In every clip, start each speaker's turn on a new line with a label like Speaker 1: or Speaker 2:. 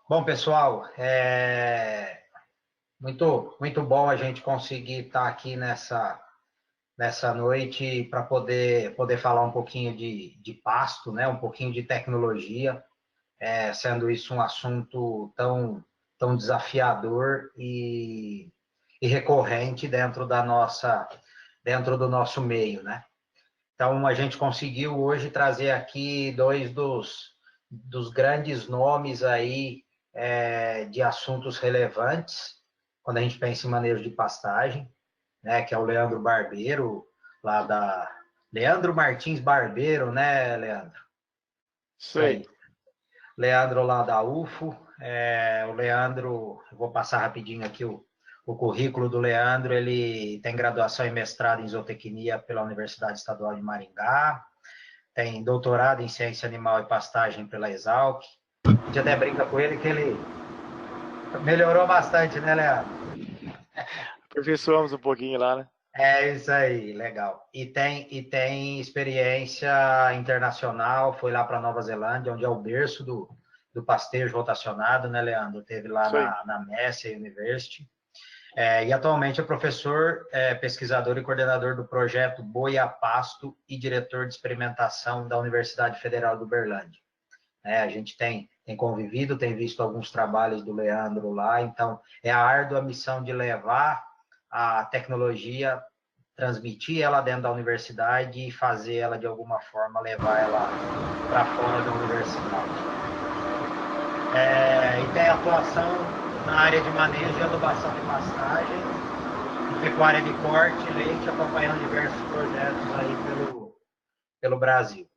Speaker 1: Bom, pessoal, muito bom a gente conseguir estar aqui nessa noite para poder falar um pouquinho de pasto, né? Um pouquinho de tecnologia, sendo isso um assunto tão desafiador e recorrente dentro do nosso meio, né? Então, a gente conseguiu hoje trazer aqui dois dos grandes nomes aí de assuntos relevantes, quando a gente pensa em manejo de pastagem, né, que é o Leandro Barbeiro, lá da... Leandro Martins Barbeiro, né, Leandro?
Speaker 2: Isso
Speaker 1: Isso
Speaker 2: aí.
Speaker 1: aí. Leandro lá da UFO. O Leandro, eu vou passar rapidinho aqui o currículo do Leandro. Ele tem graduação e mestrado em zootecnia pela Universidade Estadual de Maringá, tem doutorado em ciência animal e pastagem pela Exalc. A gente até brinca com ele que ele melhorou bastante, né, Leandro?
Speaker 2: Aperfeiçoamos um pouquinho lá, né?
Speaker 1: É isso aí, legal. E tem experiência internacional, foi lá para Nova Zelândia, onde é o berço do pastejo rotacionado, né, Leandro? Teve lá
Speaker 2: Isso aí.
Speaker 1: na Massey University. E atualmente é professor, pesquisador e coordenador do projeto Boi a Pasto e diretor de experimentação da Universidade Federal de Uberlândia. A gente tem convivido, tem visto alguns trabalhos do Leandro lá, então é a árdua missão de levar a tecnologia, transmitir ela dentro da universidade e fazer ela, de alguma forma, levar ela para fora da universidade. E tem atuação na área de manejo e adubação de pastagem, e pecuária de corte, leite, acompanhando diversos projetos aí pelo Brasil.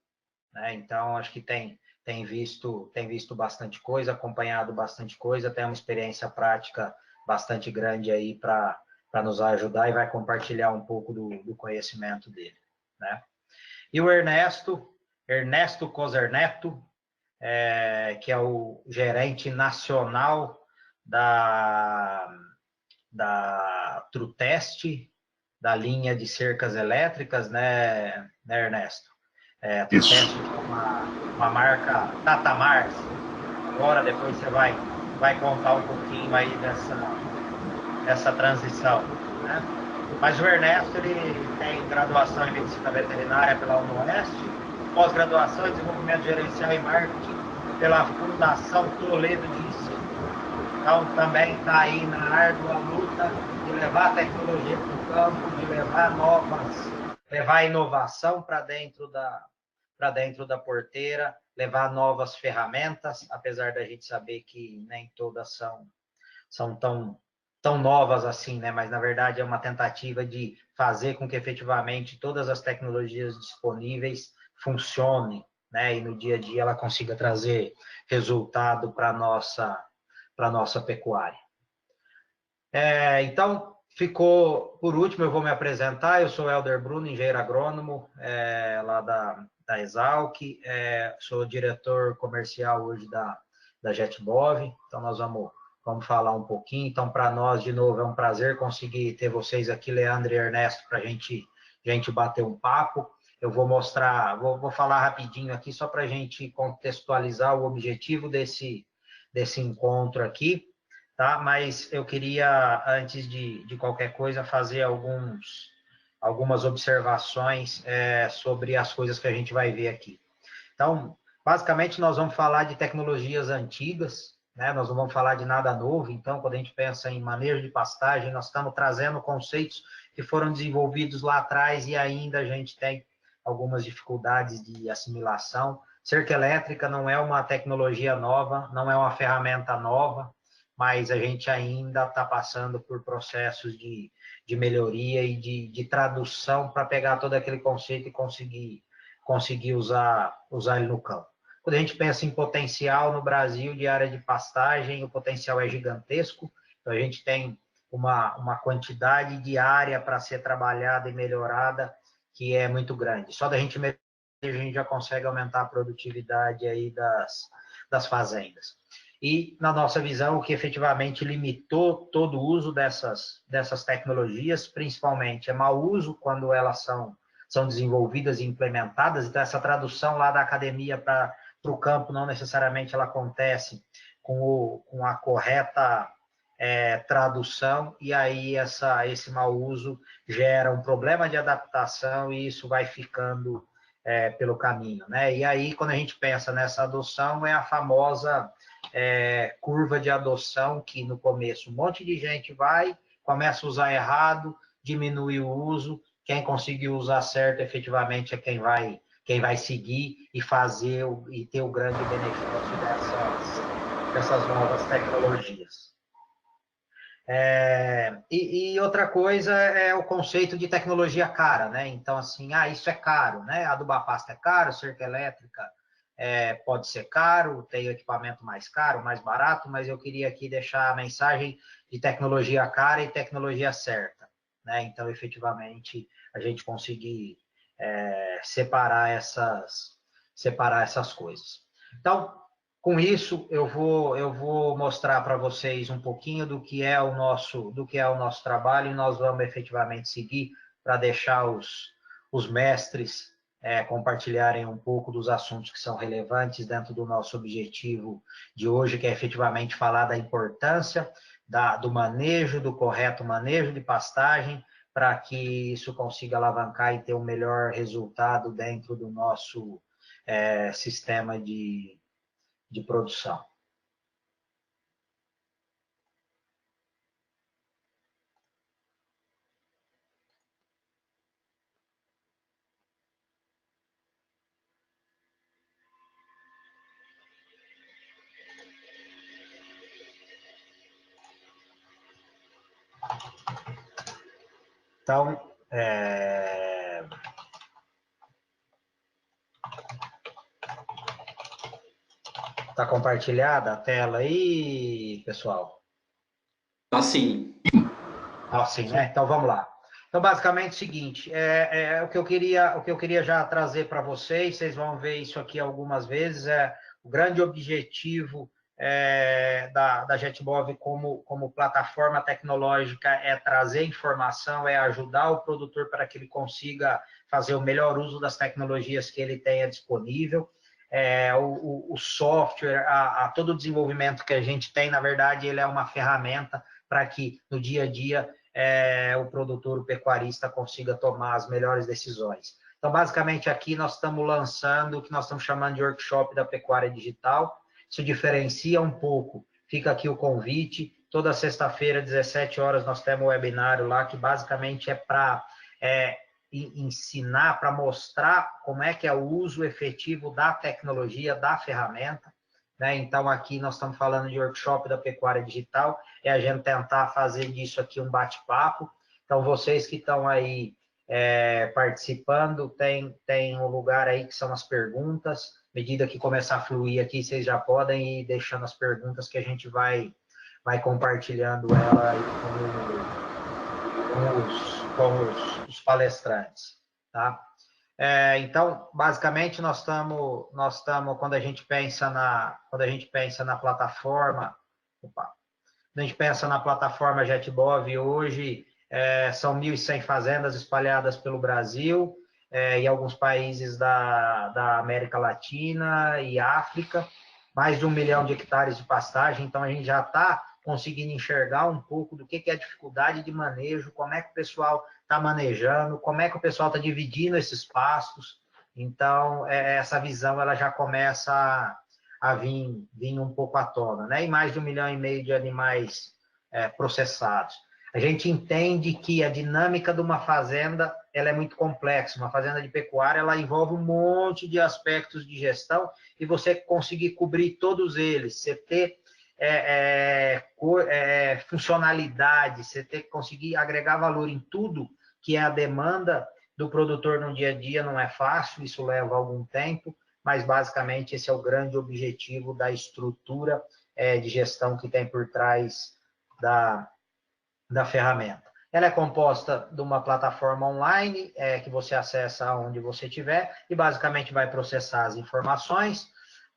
Speaker 1: Né? Então, acho que tem visto bastante coisa, acompanhado bastante coisa, tem uma experiência prática bastante grande aí para nos ajudar e vai compartilhar um pouco do conhecimento dele. Né? E o Ernesto Coserneto, que é o gerente nacional da Truteste, da linha de cercas elétricas, né Ernesto? A
Speaker 2: Isso.
Speaker 1: Truteste, que é uma marca Tatamars. Agora, depois você vai contar um pouquinho aí dessa transição, né? Mas o Ernesto, ele tem graduação em Medicina Veterinária pela UniOeste, pós-graduação em Desenvolvimento Gerencial e Marketing pela Fundação Toledo de Ensino. Então, também está aí na árdua luta de levar a tecnologia para o campo, de levar inovação para dentro da porteira, levar novas ferramentas, apesar da gente saber que nem todas são tão novas assim, né? Mas, na verdade, é uma tentativa de fazer com que, efetivamente, todas as tecnologias disponíveis funcionem, né? E no dia a dia ela consiga trazer resultado para a nossa pecuária. Então, ficou por último, eu vou me apresentar. Eu sou o Helder Bruno, engenheiro agrônomo, lá da Exalc, sou diretor comercial hoje da JetBov, então nós vamos falar um pouquinho. Então, para nós, de novo, é um prazer conseguir ter vocês aqui, Leandro e Ernesto, para a gente bater um papo. Eu vou mostrar, vou falar rapidinho aqui, só para a gente contextualizar o objetivo desse encontro aqui. Tá? Mas eu queria, antes de qualquer coisa, fazer algumas observações sobre as coisas que a gente vai ver aqui. Então, basicamente, nós vamos falar de tecnologias antigas, né? Nós não vamos falar de nada novo. Então, quando a gente pensa em manejo de pastagem, nós estamos trazendo conceitos que foram desenvolvidos lá atrás e ainda a gente tem algumas dificuldades de assimilação. Cerca elétrica não é uma tecnologia nova, não é uma ferramenta nova, mas a gente ainda está passando por processos de melhoria e de tradução para pegar todo aquele conceito e conseguir usar ele no campo. Quando a gente pensa em potencial no Brasil de área de pastagem, o potencial é gigantesco. Então, a gente tem uma quantidade de área para ser trabalhada e melhorada que é muito grande. Só da gente a gente já consegue aumentar a produtividade aí das fazendas. E, na nossa visão, o que efetivamente limitou todo o uso dessas tecnologias, principalmente, é mau uso quando elas são desenvolvidas e implementadas. Então, essa tradução lá da academia para o campo não necessariamente ela acontece com a correta tradução, e aí esse mau uso gera um problema de adaptação e isso vai ficando pelo caminho, né? E aí, quando a gente pensa nessa adoção, é a famosa curva de adoção, que no começo um monte de gente começa a usar errado, diminui o uso, quem conseguir usar certo efetivamente é quem vai seguir e fazer e ter o grande benefício dessas novas tecnologias. E outra coisa é o conceito de tecnologia cara, né? Então, assim, isso é caro, né? Adubar pasta é caro, cerca elétrica pode ser caro, tem equipamento mais caro, mais barato, mas eu queria aqui deixar a mensagem de tecnologia cara e tecnologia certa, né? Então, efetivamente, a gente conseguir separar essas coisas. Então, com isso, eu vou mostrar para vocês um pouquinho do que é o nosso trabalho, e nós vamos efetivamente seguir para deixar os mestres compartilharem um pouco dos assuntos que são relevantes dentro do nosso objetivo de hoje, que é efetivamente falar da importância do correto manejo de pastagem, para que isso consiga alavancar e ter um melhor resultado dentro do nosso sistema de produção. Então, está compartilhada a tela aí, pessoal?
Speaker 3: Assim.
Speaker 1: Assim, né? Então, vamos lá. Então, basicamente, é o seguinte, o que eu queria já trazer para vocês vão ver isso aqui algumas vezes, o grande objetivo da JetMove como plataforma tecnológica é trazer informação, é ajudar o produtor para que ele consiga fazer o melhor uso das tecnologias que ele tenha disponível. O software, todo o desenvolvimento que a gente tem, na verdade, ele é uma ferramenta para que no dia a dia o produtor, o pecuarista, consiga tomar as melhores decisões. Então, basicamente, aqui nós estamos lançando o que nós estamos chamando de workshop da pecuária digital. Isso diferencia um pouco. Fica aqui o convite. Toda sexta-feira, 17 horas, nós temos um webinário lá, que basicamente é para ensinar, para mostrar como é que é o uso efetivo da tecnologia, da ferramenta, né? Então, aqui nós estamos falando de workshop da pecuária digital, a gente tentar fazer disso aqui um bate-papo. Então, vocês que estão aí participando, tem um lugar aí que são as perguntas. À medida que começar a fluir aqui, vocês já podem ir deixando as perguntas, que a gente vai compartilhando ela aí com os palestrantes, tá? Então, basicamente, nós estamos, quando a gente pensa na plataforma, quando a gente pensa na plataforma JetMove hoje, são 1.100 fazendas espalhadas pelo Brasil, e alguns países da América Latina e África, mais de 1 milhão de hectares de pastagem. Então, a gente já está conseguindo enxergar um pouco do que é a dificuldade de manejo, como é que o pessoal está manejando, como é que o pessoal está dividindo esses pastos. Então, essa visão ela já começa a vir um pouco à tona, né? E mais de 1,5 milhão de animais processados. A gente entende que a dinâmica de uma fazenda ela é muito complexa. Uma fazenda de pecuária ela envolve um monte de aspectos de gestão, e você conseguir cobrir todos eles, você ter funcionalidade, você ter que conseguir agregar valor em tudo que é a demanda do produtor no dia a dia, não é fácil, isso leva algum tempo, mas basicamente esse é o grande objetivo da estrutura de gestão que tem por trás da ferramenta. Ela é composta de uma plataforma online que você acessa onde você estiver e basicamente vai processar as informações.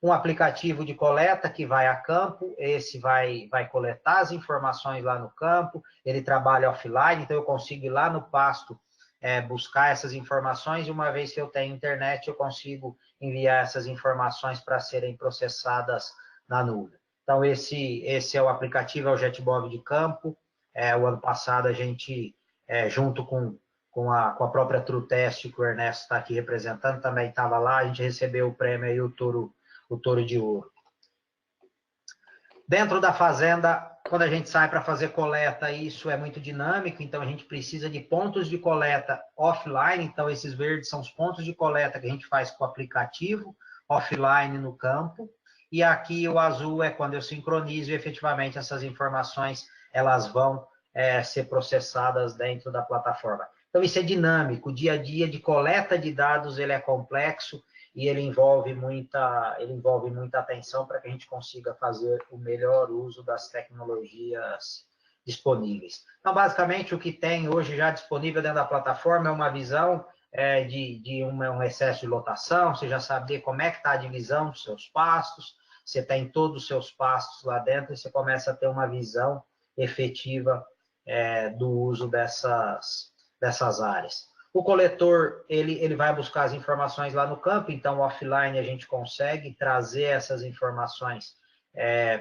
Speaker 1: Um aplicativo de coleta que vai a campo, esse vai coletar as informações lá no campo, ele trabalha offline, então eu consigo ir lá no pasto buscar essas informações, e uma vez que eu tenho internet, eu consigo enviar essas informações para serem processadas na nuvem. Então, esse é o aplicativo, é o JetBov de campo. O ano passado, a gente, junto com a própria TrueTest, que o Ernesto está aqui representando, também estava lá, a gente recebeu o prêmio aí, o Touro de Ouro. Dentro da fazenda, quando a gente sai para fazer coleta, isso é muito dinâmico, então a gente precisa de pontos de coleta offline, então esses verdes são os pontos de coleta que a gente faz com o aplicativo offline no campo, e aqui o azul é quando eu sincronizo e efetivamente essas informações elas vão ser processadas dentro da plataforma. Então isso é dinâmico, o dia a dia de coleta de dados ele é complexo, e ele envolve muita atenção para que a gente consiga fazer o melhor uso das tecnologias disponíveis. Então, basicamente, o que tem hoje já disponível dentro da plataforma é uma visão de um excesso de lotação, você já saber como é que está a divisão dos seus pastos, você tem todos os seus pastos lá dentro e você começa a ter uma visão efetiva do uso dessas áreas. O coletor, ele vai buscar as informações lá no campo, então offline a gente consegue trazer essas informações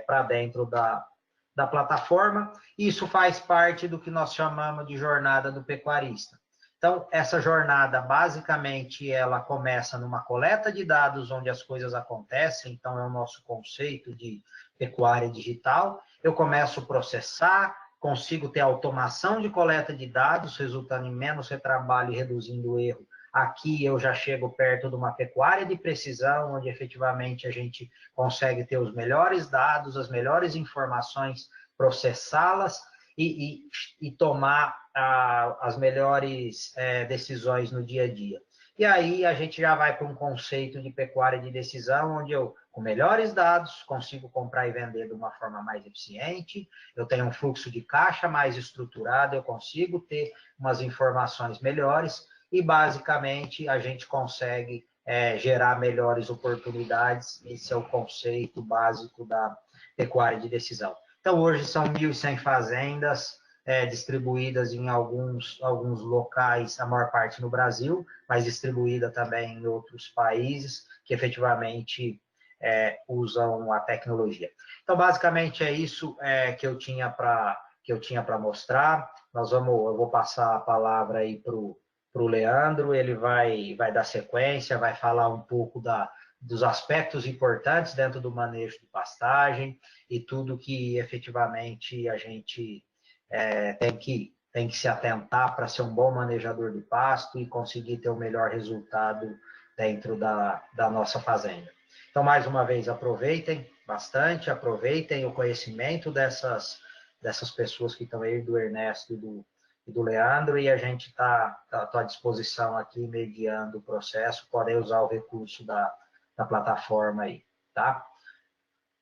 Speaker 1: para dentro da plataforma. Isso faz parte do que nós chamamos de jornada do pecuarista. Então, essa jornada, basicamente, ela começa numa coleta de dados onde as coisas acontecem, então é o nosso conceito de pecuária digital. Eu começo a processar, consigo ter automação de coleta de dados, resultando em menos retrabalho e reduzindo o erro. Aqui eu já chego perto de uma pecuária de precisão, onde efetivamente a gente consegue ter os melhores dados, as melhores informações, processá-las e tomar as melhores decisões no dia a dia. E aí a gente já vai para um conceito de pecuária de decisão, onde eu, com melhores dados, consigo comprar e vender de uma forma mais eficiente, eu tenho um fluxo de caixa mais estruturado, eu consigo ter umas informações melhores e, basicamente, a gente consegue gerar melhores oportunidades. Esse é o conceito básico da pecuária de decisão. Então, hoje são 1.100 fazendas, distribuídas em alguns locais, a maior parte no Brasil, mas distribuída também em outros países que efetivamente usam a tecnologia. Então, basicamente, é isso que eu tinha para mostrar. Eu vou passar a palavra aí para o Leandro, ele vai dar sequência, vai falar um pouco dos aspectos importantes dentro do manejo de pastagem e tudo que efetivamente a gente tem que se atentar para ser um bom manejador de pasto e conseguir ter o melhor resultado dentro da nossa fazenda. Então, mais uma vez, aproveitem bastante, aproveitem o conhecimento dessas pessoas que estão aí, do Ernesto e do Leandro, e a gente está à disposição aqui, mediando o processo, podem usar o recurso da plataforma aí, tá?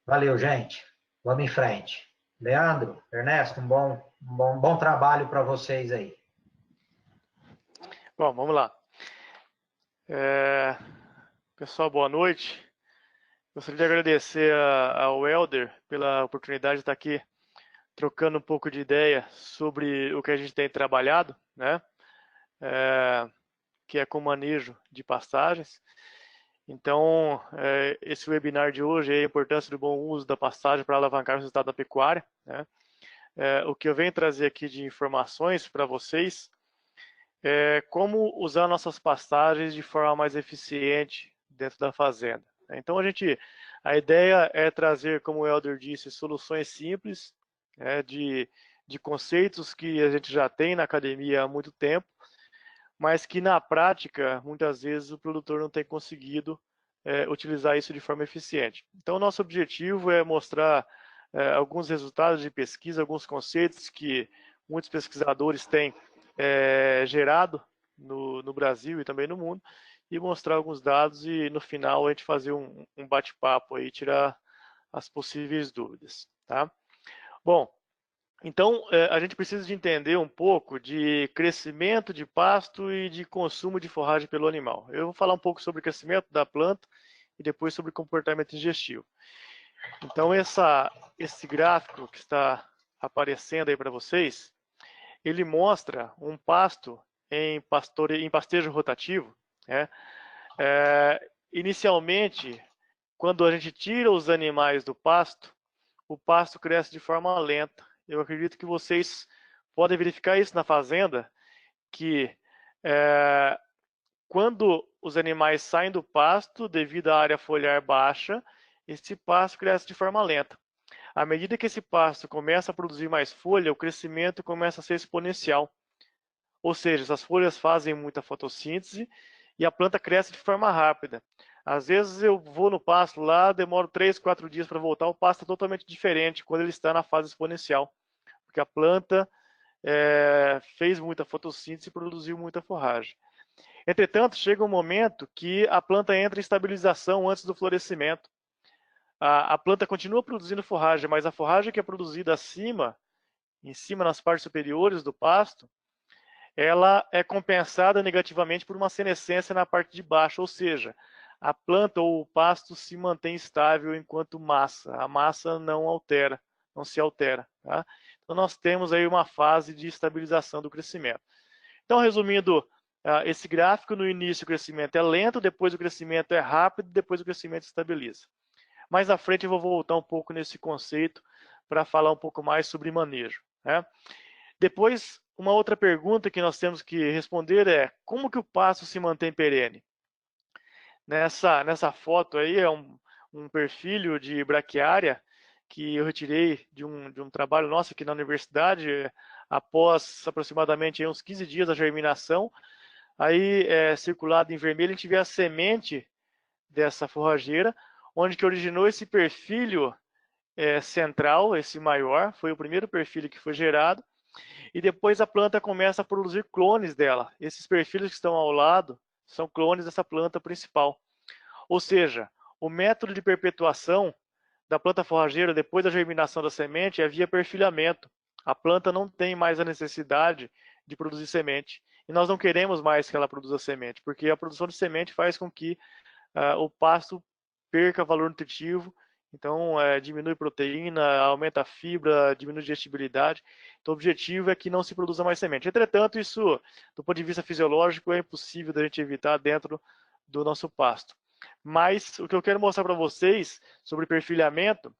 Speaker 1: Valeu, gente. Vamos em frente. Leandro, Ernesto, um bom trabalho para vocês aí.
Speaker 2: Bom, vamos lá. Pessoal, boa noite. Gostaria de agradecer ao Helder pela oportunidade de estar aqui trocando um pouco de ideia sobre o que a gente tem trabalhado, né? Que é com manejo de pastagens. Então, esse webinar de hoje é a importância do bom uso da pastagem para alavancar o resultado da pecuária, né? O que eu venho trazer aqui de informações para vocês é como usar nossas pastagens de forma mais eficiente dentro da fazenda. Então, a ideia é trazer, como o Helder disse, soluções simples, de conceitos que a gente já tem na academia há muito tempo, mas que na prática, muitas vezes, o produtor não tem conseguido utilizar isso de forma eficiente. Então, o nosso objetivo é mostrar alguns resultados de pesquisa, alguns conceitos que muitos pesquisadores têm gerado no Brasil e também no mundo, e mostrar alguns dados e, no final, a gente fazer um bate-papo aí, tirar as possíveis dúvidas, tá? Bom, então, a gente precisa de entender um pouco de crescimento de pasto e de consumo de forragem pelo animal. Eu vou falar um pouco sobre o crescimento da planta e depois sobre comportamento digestivo. Então, esse gráfico que está aparecendo aí para vocês, ele mostra um pasto em pastejo rotativo, né? Inicialmente, quando a gente tira os animais do pasto, o pasto cresce de forma lenta. Eu acredito que vocês podem verificar isso na fazenda, que quando os animais saem do pasto, devido à área foliar baixa, esse pasto cresce de forma lenta. À medida que esse pasto começa a produzir mais folha, o crescimento começa a ser exponencial. Ou seja, essas folhas fazem muita fotossíntese e a planta cresce de forma rápida. Às vezes eu vou no pasto lá, demoro 3, 4 dias para voltar, o pasto é totalmente diferente quando ele está na fase exponencial. Porque a planta fez muita fotossíntese e produziu muita forragem. Entretanto, chega um momento que a planta entra em estabilização antes do florescimento. A planta continua produzindo forragem, mas a forragem que é produzida em cima nas partes superiores do pasto, ela é compensada negativamente por uma senescência na parte de baixo, ou seja, a planta ou o pasto se mantém estável enquanto massa. A massa não se altera. Tá? Então nós temos aí uma fase de estabilização do crescimento. Então, resumindo, esse gráfico, no início o crescimento é lento, depois o crescimento é rápido, depois o crescimento estabiliza. Mais à frente eu vou voltar um pouco nesse conceito para falar um pouco mais sobre manejo. Né? Depois, uma outra pergunta que nós temos que responder é: como que o pasto se mantém perene? Nessa foto aí é um perfil de braquiária que eu retirei de um trabalho nosso aqui na universidade, após aproximadamente uns 15 dias da germinação. Aí, circulado em vermelho, a gente vê a semente dessa forrageira, onde que originou esse perfil central, esse maior, foi o primeiro perfil que foi gerado, e depois a planta começa a produzir clones dela. Esses perfis que estão ao lado são clones dessa planta principal. Ou seja, o método de perpetuação da planta forrageira depois da germinação da semente é via perfilhamento. A planta não tem mais a necessidade de produzir semente. E nós não queremos mais que ela produza semente, porque a produção de semente faz com que o pasto perca valor nutritivo, então diminui proteína, aumenta a fibra, diminui a digestibilidade. Então o objetivo é que não se produza mais semente. Entretanto, isso, do ponto de vista fisiológico, é impossível da gente evitar dentro do nosso pasto. Mas o que eu quero mostrar para vocês sobre perfilhamento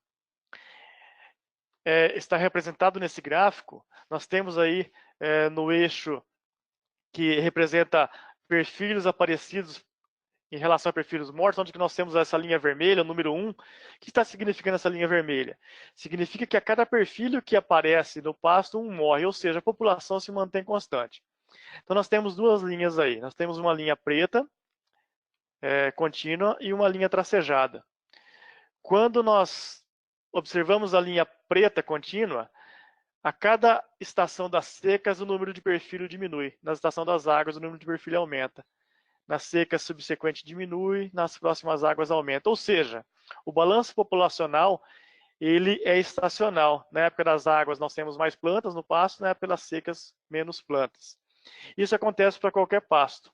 Speaker 2: está representado nesse gráfico. Nós temos aí no eixo que representa perfis aparecidos em relação a perfis mortos, onde nós temos essa linha vermelha, o número 1. O que está significando essa linha vermelha? Significa que a cada perfil que aparece no pasto, um morre, ou seja, a população se mantém constante. Então nós temos duas linhas aí. Nós temos uma linha preta, contínua, e uma linha tracejada. Quando nós observamos a linha preta contínua, a cada estação das secas o número de perfil diminui. Na estação das águas o número de perfil aumenta. Na seca subsequente diminui, nas próximas águas aumenta. Ou seja, o balanço populacional ele é estacional. Na época das águas nós temos mais plantas no pasto, na época das secas menos plantas. Isso acontece para qualquer pasto.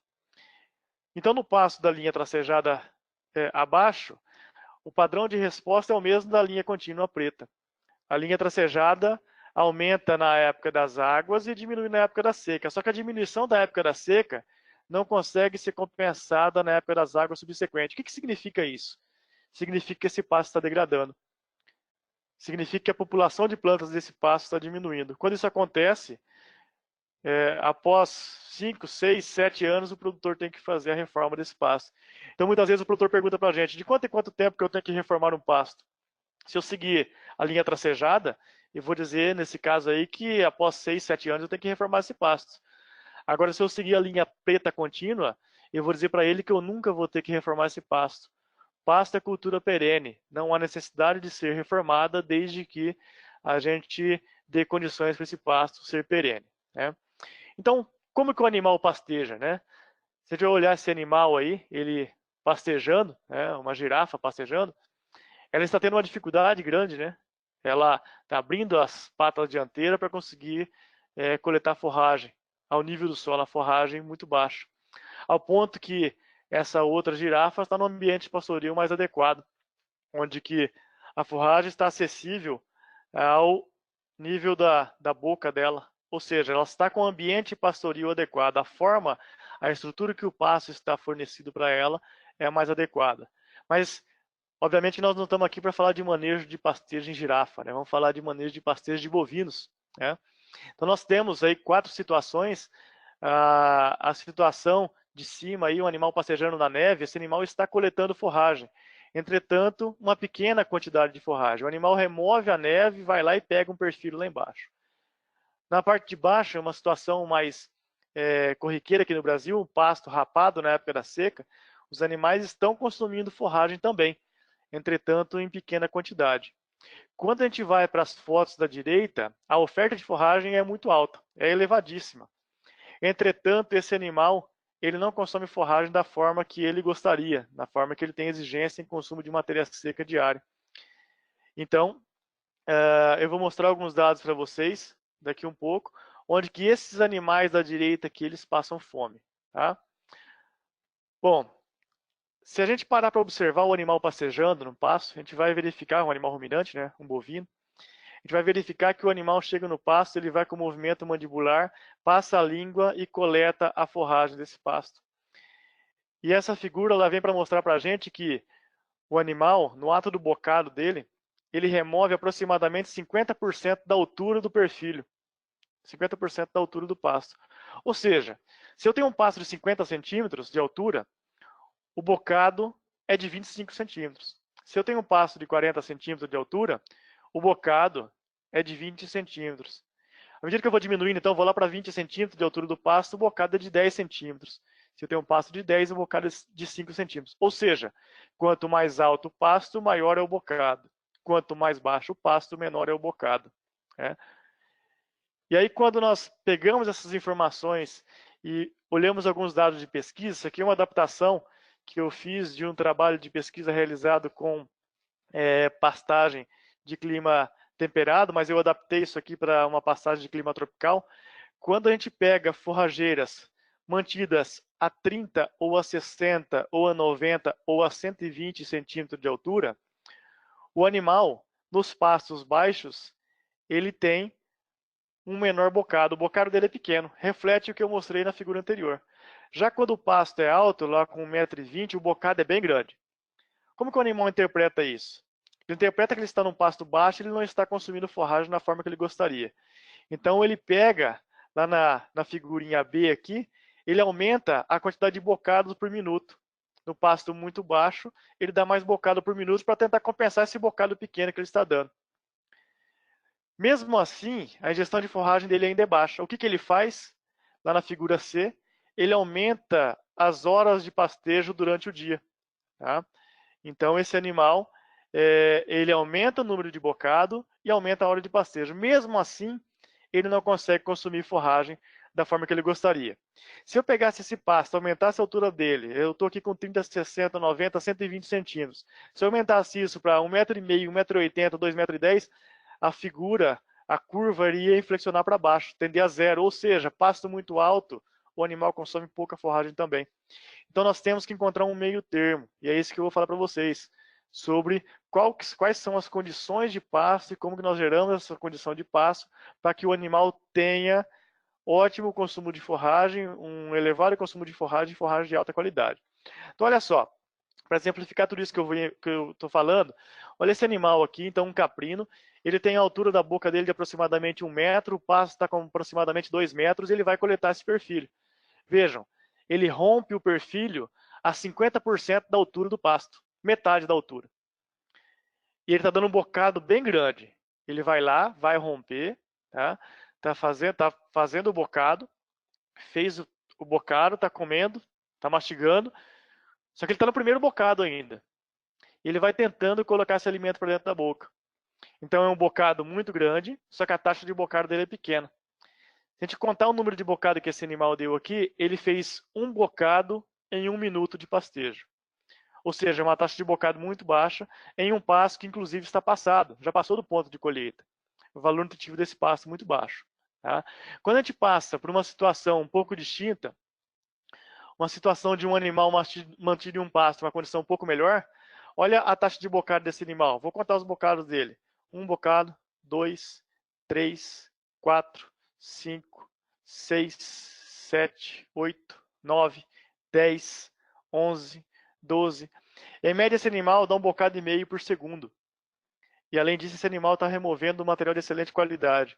Speaker 2: Então no pasto da linha tracejada abaixo, o padrão de resposta é o mesmo da linha contínua preta. A linha tracejada aumenta na época das águas e diminui na época da seca. Só que a diminuição da época da seca não consegue ser compensada na época das águas subsequentes. O que significa isso? Significa que esse pasto está degradando. Significa que a população de plantas desse pasto está diminuindo. Quando isso acontece, após 5, 6, 7 anos, o produtor tem que fazer a reforma desse pasto. Então, muitas vezes o produtor pergunta para a gente, de quanto em quanto tempo que eu tenho que reformar um pasto? Se eu seguir a linha tracejada, eu vou dizer, nesse caso aí, que após 6, 7 anos eu tenho que reformar esse pasto. Agora, se eu seguir a linha preta contínua, eu vou dizer para ele que eu nunca vou ter que reformar esse pasto. Pasto é cultura perene, não há necessidade de ser reformada desde que a gente dê condições para esse pasto ser perene. Né? Então, como que o animal pasteja? Né? Se a gente olhar esse animal aí, ele pastejando, né? Uma girafa pastejando, ela está tendo uma dificuldade grande, né? Ela está abrindo as patas dianteiras para conseguir coletar forragem. Ao nível do solo, a forragem muito baixa. Ao ponto que essa outra girafa está no ambiente de pastoreio mais adequado, onde que a forragem está acessível ao nível da boca dela. Ou seja, ela está com o ambiente pastoril adequado. A estrutura que o pasto está fornecido para ela é a mais adequada. Mas Obviamente nós não estamos aqui para falar de manejo de pastejo em girafa, né? Vamos falar de manejo de pastejo de bovinos, né? Então nós temos aí 4 situações. A situação de cima aí, um animal pastejando na neve, esse animal está coletando forragem. Entretanto, uma pequena quantidade de forragem. O animal remove a neve, vai lá e pega um perfil lá embaixo. Na parte de baixo, é uma situação mais corriqueira aqui no Brasil, um pasto rapado na época da seca. Os animais estão consumindo forragem também, entretanto em pequena quantidade. Quando a gente vai para as fotos da direita, a oferta de forragem é muito alta, é elevadíssima. Entretanto, esse animal, ele não consome forragem da forma que ele gostaria, da forma que ele tem exigência em consumo de matéria seca diária. Então, eu vou mostrar alguns dados para vocês daqui um pouco, onde que esses animais da direita aqui, eles passam fome, tá? Bom, se a gente parar para observar o animal pastejando no pasto, a gente vai verificar, um animal ruminante, né, um bovino, a gente vai verificar que o animal chega no pasto, ele vai com o movimento mandibular, passa a língua e coleta a forragem desse pasto. E essa figura ela vem para mostrar para a gente que o animal, no ato do bocado dele, ele remove aproximadamente 50% da altura do perfilho, 50% da altura do pasto. Ou seja, se eu tenho um pasto de 50 centímetros de altura, o bocado é de 25 centímetros. Se eu tenho um pasto de 40 centímetros de altura, o bocado é de 20 centímetros. À medida que eu vou diminuindo, então, eu vou lá para 20 centímetros de altura do pasto, o bocado é de 10 centímetros. Se eu tenho um pasto de 10, o bocado é de 5 centímetros. Ou seja, quanto mais alto o pasto, maior é o bocado. Quanto mais baixo o pasto, menor é o bocado. Né? E aí, quando nós pegamos essas informações e olhamos alguns dados de pesquisa, isso aqui é uma adaptação que eu fiz de um trabalho de pesquisa realizado com pastagem de clima temperado, mas eu adaptei isso aqui para uma pastagem de clima tropical. Quando a gente pega forrageiras mantidas a 30 ou a 60 ou a 90 ou a 120 centímetros de altura, o animal, nos pastos baixos, ele tem um menor bocado. O bocado dele é pequeno, reflete o que eu mostrei na figura anterior. Já quando o pasto é alto, lá com 1,20 m, o bocado é bem grande. Como que o animal interpreta isso? Ele interpreta que ele está num pasto baixo e ele não está consumindo forragem da forma que ele gostaria. Então ele pega, lá na figurinha B aqui, ele aumenta a quantidade de bocados por minuto. No pasto muito baixo, ele dá mais bocado por minuto para tentar compensar esse bocado pequeno que ele está dando. Mesmo assim, a ingestão de forragem dele ainda é baixa. O que, que ele faz? Lá na figura C, ele aumenta as horas de pastejo durante o dia. Tá? Então, esse animal, ele aumenta o número de bocado e aumenta a hora de pastejo. Mesmo assim, ele não consegue consumir forragem da forma que ele gostaria. Se eu pegasse esse pasto, aumentasse a altura dele, eu estou aqui com 30, 60, 90, 120 centímetros. Se eu aumentasse isso para 1,5 m, 1,80 m, 2,10 m, a figura, a curva iria inflexionar para baixo, tender a zero. Ou seja, pasto muito alto, o animal consome pouca forragem também. Então nós temos que encontrar um meio termo, e é isso que eu vou falar para vocês, sobre quais são as condições de pasto e como que nós geramos essa condição de pasto para que o animal tenha ótimo consumo de forragem, um elevado consumo de forragem de alta qualidade. Então olha só, para exemplificar tudo isso que eu estou falando, olha esse animal aqui, então um caprino, ele tem a altura da boca dele de aproximadamente 1 metro, o pasto está com aproximadamente 2 metros, e ele vai coletar esse perfil. Vejam, ele rompe o perfilho a 50% da altura do pasto, metade da altura. E ele está dando um bocado bem grande. Ele vai lá, vai romper, tá? Tá fazendo o bocado, fez o bocado, está comendo, está mastigando, só que ele está no primeiro bocado ainda. E ele vai tentando colocar esse alimento para dentro da boca. Então é um bocado muito grande, só que a taxa de bocado dele é pequena. Se a gente contar o número de bocado que esse animal deu aqui, ele fez um bocado em 1 minuto de pastejo. Ou seja, uma taxa de bocado muito baixa em um pasto que inclusive está passado, já passou do ponto de colheita. O valor nutritivo desse pasto é muito baixo. Tá? Quando a gente passa por uma situação um pouco distinta, uma situação de um animal mantido em um pasto, uma condição um pouco melhor, olha a taxa de bocado desse animal. Vou contar os bocados dele. 1 bocado, 2, 3, 4, 5, 6, 7, 8, 9, 10, 11, 12. Em média, esse animal dá 1,5 bocado por segundo. E além disso, esse animal está removendo um material de excelente qualidade,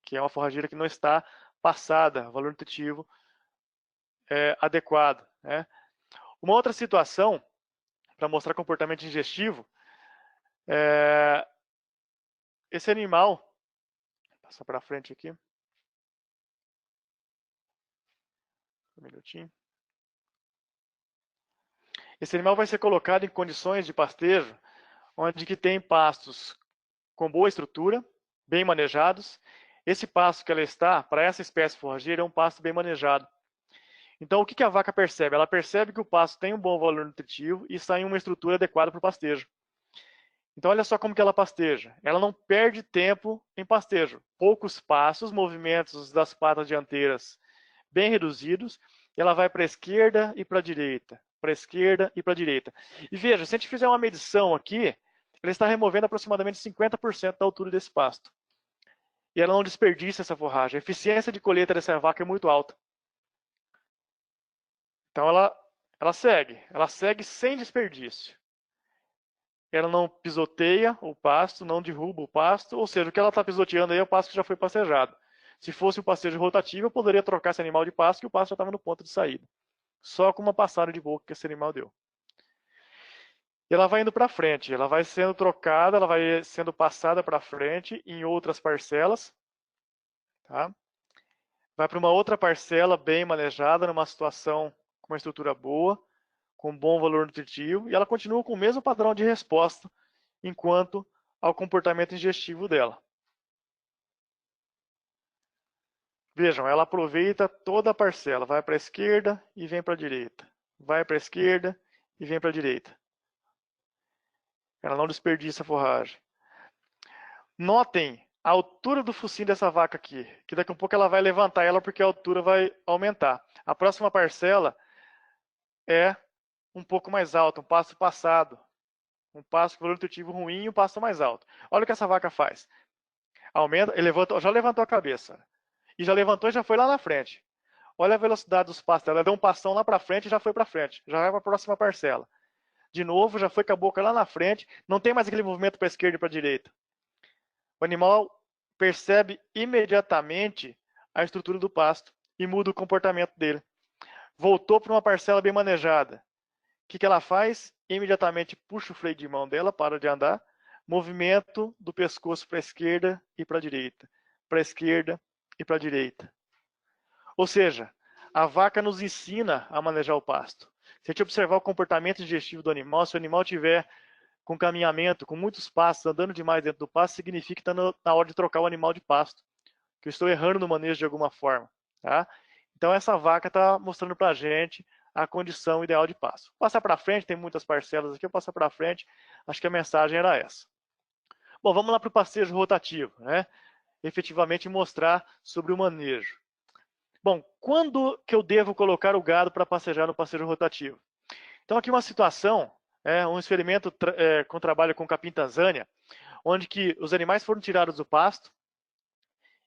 Speaker 2: que é uma forrageira que não está passada, valor nutritivo adequado, né? Uma outra situação, para mostrar comportamento digestivo, esse animal, vou passar para frente aqui, um minutinho. Esse animal vai ser colocado em condições de pastejo, onde que tem pastos com boa estrutura, bem manejados. Esse pasto que ela está, para essa espécie forrageira, é um pasto bem manejado. Então, o que a vaca percebe? Ela percebe que o pasto tem um bom valor nutritivo e está em uma estrutura adequada para o pastejo. Então, olha só como que ela pasteja. Ela não perde tempo em pastejo. Poucos passos, movimentos das patas dianteiras bem reduzidos. E ela vai para a esquerda e para a direita. Para a esquerda e para a direita. E veja, se a gente fizer uma medição aqui, ela está removendo aproximadamente 50% da altura desse pasto. E ela não desperdiça essa forragem. A eficiência de colheita dessa vaca é muito alta. Então ela segue sem desperdício. Ela não pisoteia o pasto, não derruba o pasto, ou seja, o que ela está pisoteando aí é o pasto que já foi pastejado. Se fosse um pastejo rotativo, eu poderia trocar esse animal de pasto, que o pasto já estava no ponto de saída. Só com uma passada de boca que esse animal deu. E ela vai indo para frente, ela vai sendo trocada, ela vai sendo passada para frente em outras parcelas. Tá? Vai para uma outra parcela bem manejada, numa situação com uma estrutura boa, com bom valor nutritivo, e ela continua com o mesmo padrão de resposta enquanto ao comportamento digestivo dela. Vejam, ela aproveita toda a parcela, vai para a esquerda e vem para a direita. Vai para a esquerda e vem para a direita. Ela não desperdiça a forragem. Notem a altura do focinho dessa vaca aqui, que daqui a pouco ela vai levantar ela porque a altura vai aumentar. A próxima parcela é um pouco mais alta, um pasto passado. Um pasto com valor nutritivo ruim e um pasto mais alto. Olha o que essa vaca faz. Aumenta, já levantou a cabeça. E já levantou e já foi lá na frente. Olha a velocidade dos pastos. Ela deu um pastão lá para frente e já foi para frente. Já vai para a próxima parcela. De novo, já foi com a boca lá na frente. Não tem mais aquele movimento para a esquerda e para a direita. O animal percebe imediatamente a estrutura do pasto e muda o comportamento dele. Voltou para uma parcela bem manejada. O que ela faz? Imediatamente puxa o freio de mão dela, para de andar. Movimento do pescoço para a esquerda e para a direita. Para a esquerda e para a direita. Ou seja, a vaca nos ensina a manejar o pasto. Se a gente observar o comportamento digestivo do animal, se o animal tiver com caminhamento, com muitos passos, andando demais dentro do pasto, significa que está na hora de trocar o animal de pasto. Que eu estou errando no manejo de alguma forma. Tá? Então essa vaca está mostrando para a gente a condição ideal de pasto. Vou passar para frente, tem muitas parcelas aqui, eu passo para frente, acho que a mensagem era essa. Bom, vamos lá para o pastejo rotativo, né? Efetivamente mostrar sobre o manejo. Bom, quando que eu devo colocar o gado para pastejar no pastejo rotativo? Então aqui uma situação, um experimento com trabalho com capim Tanzânia, onde que os animais foram tirados do pasto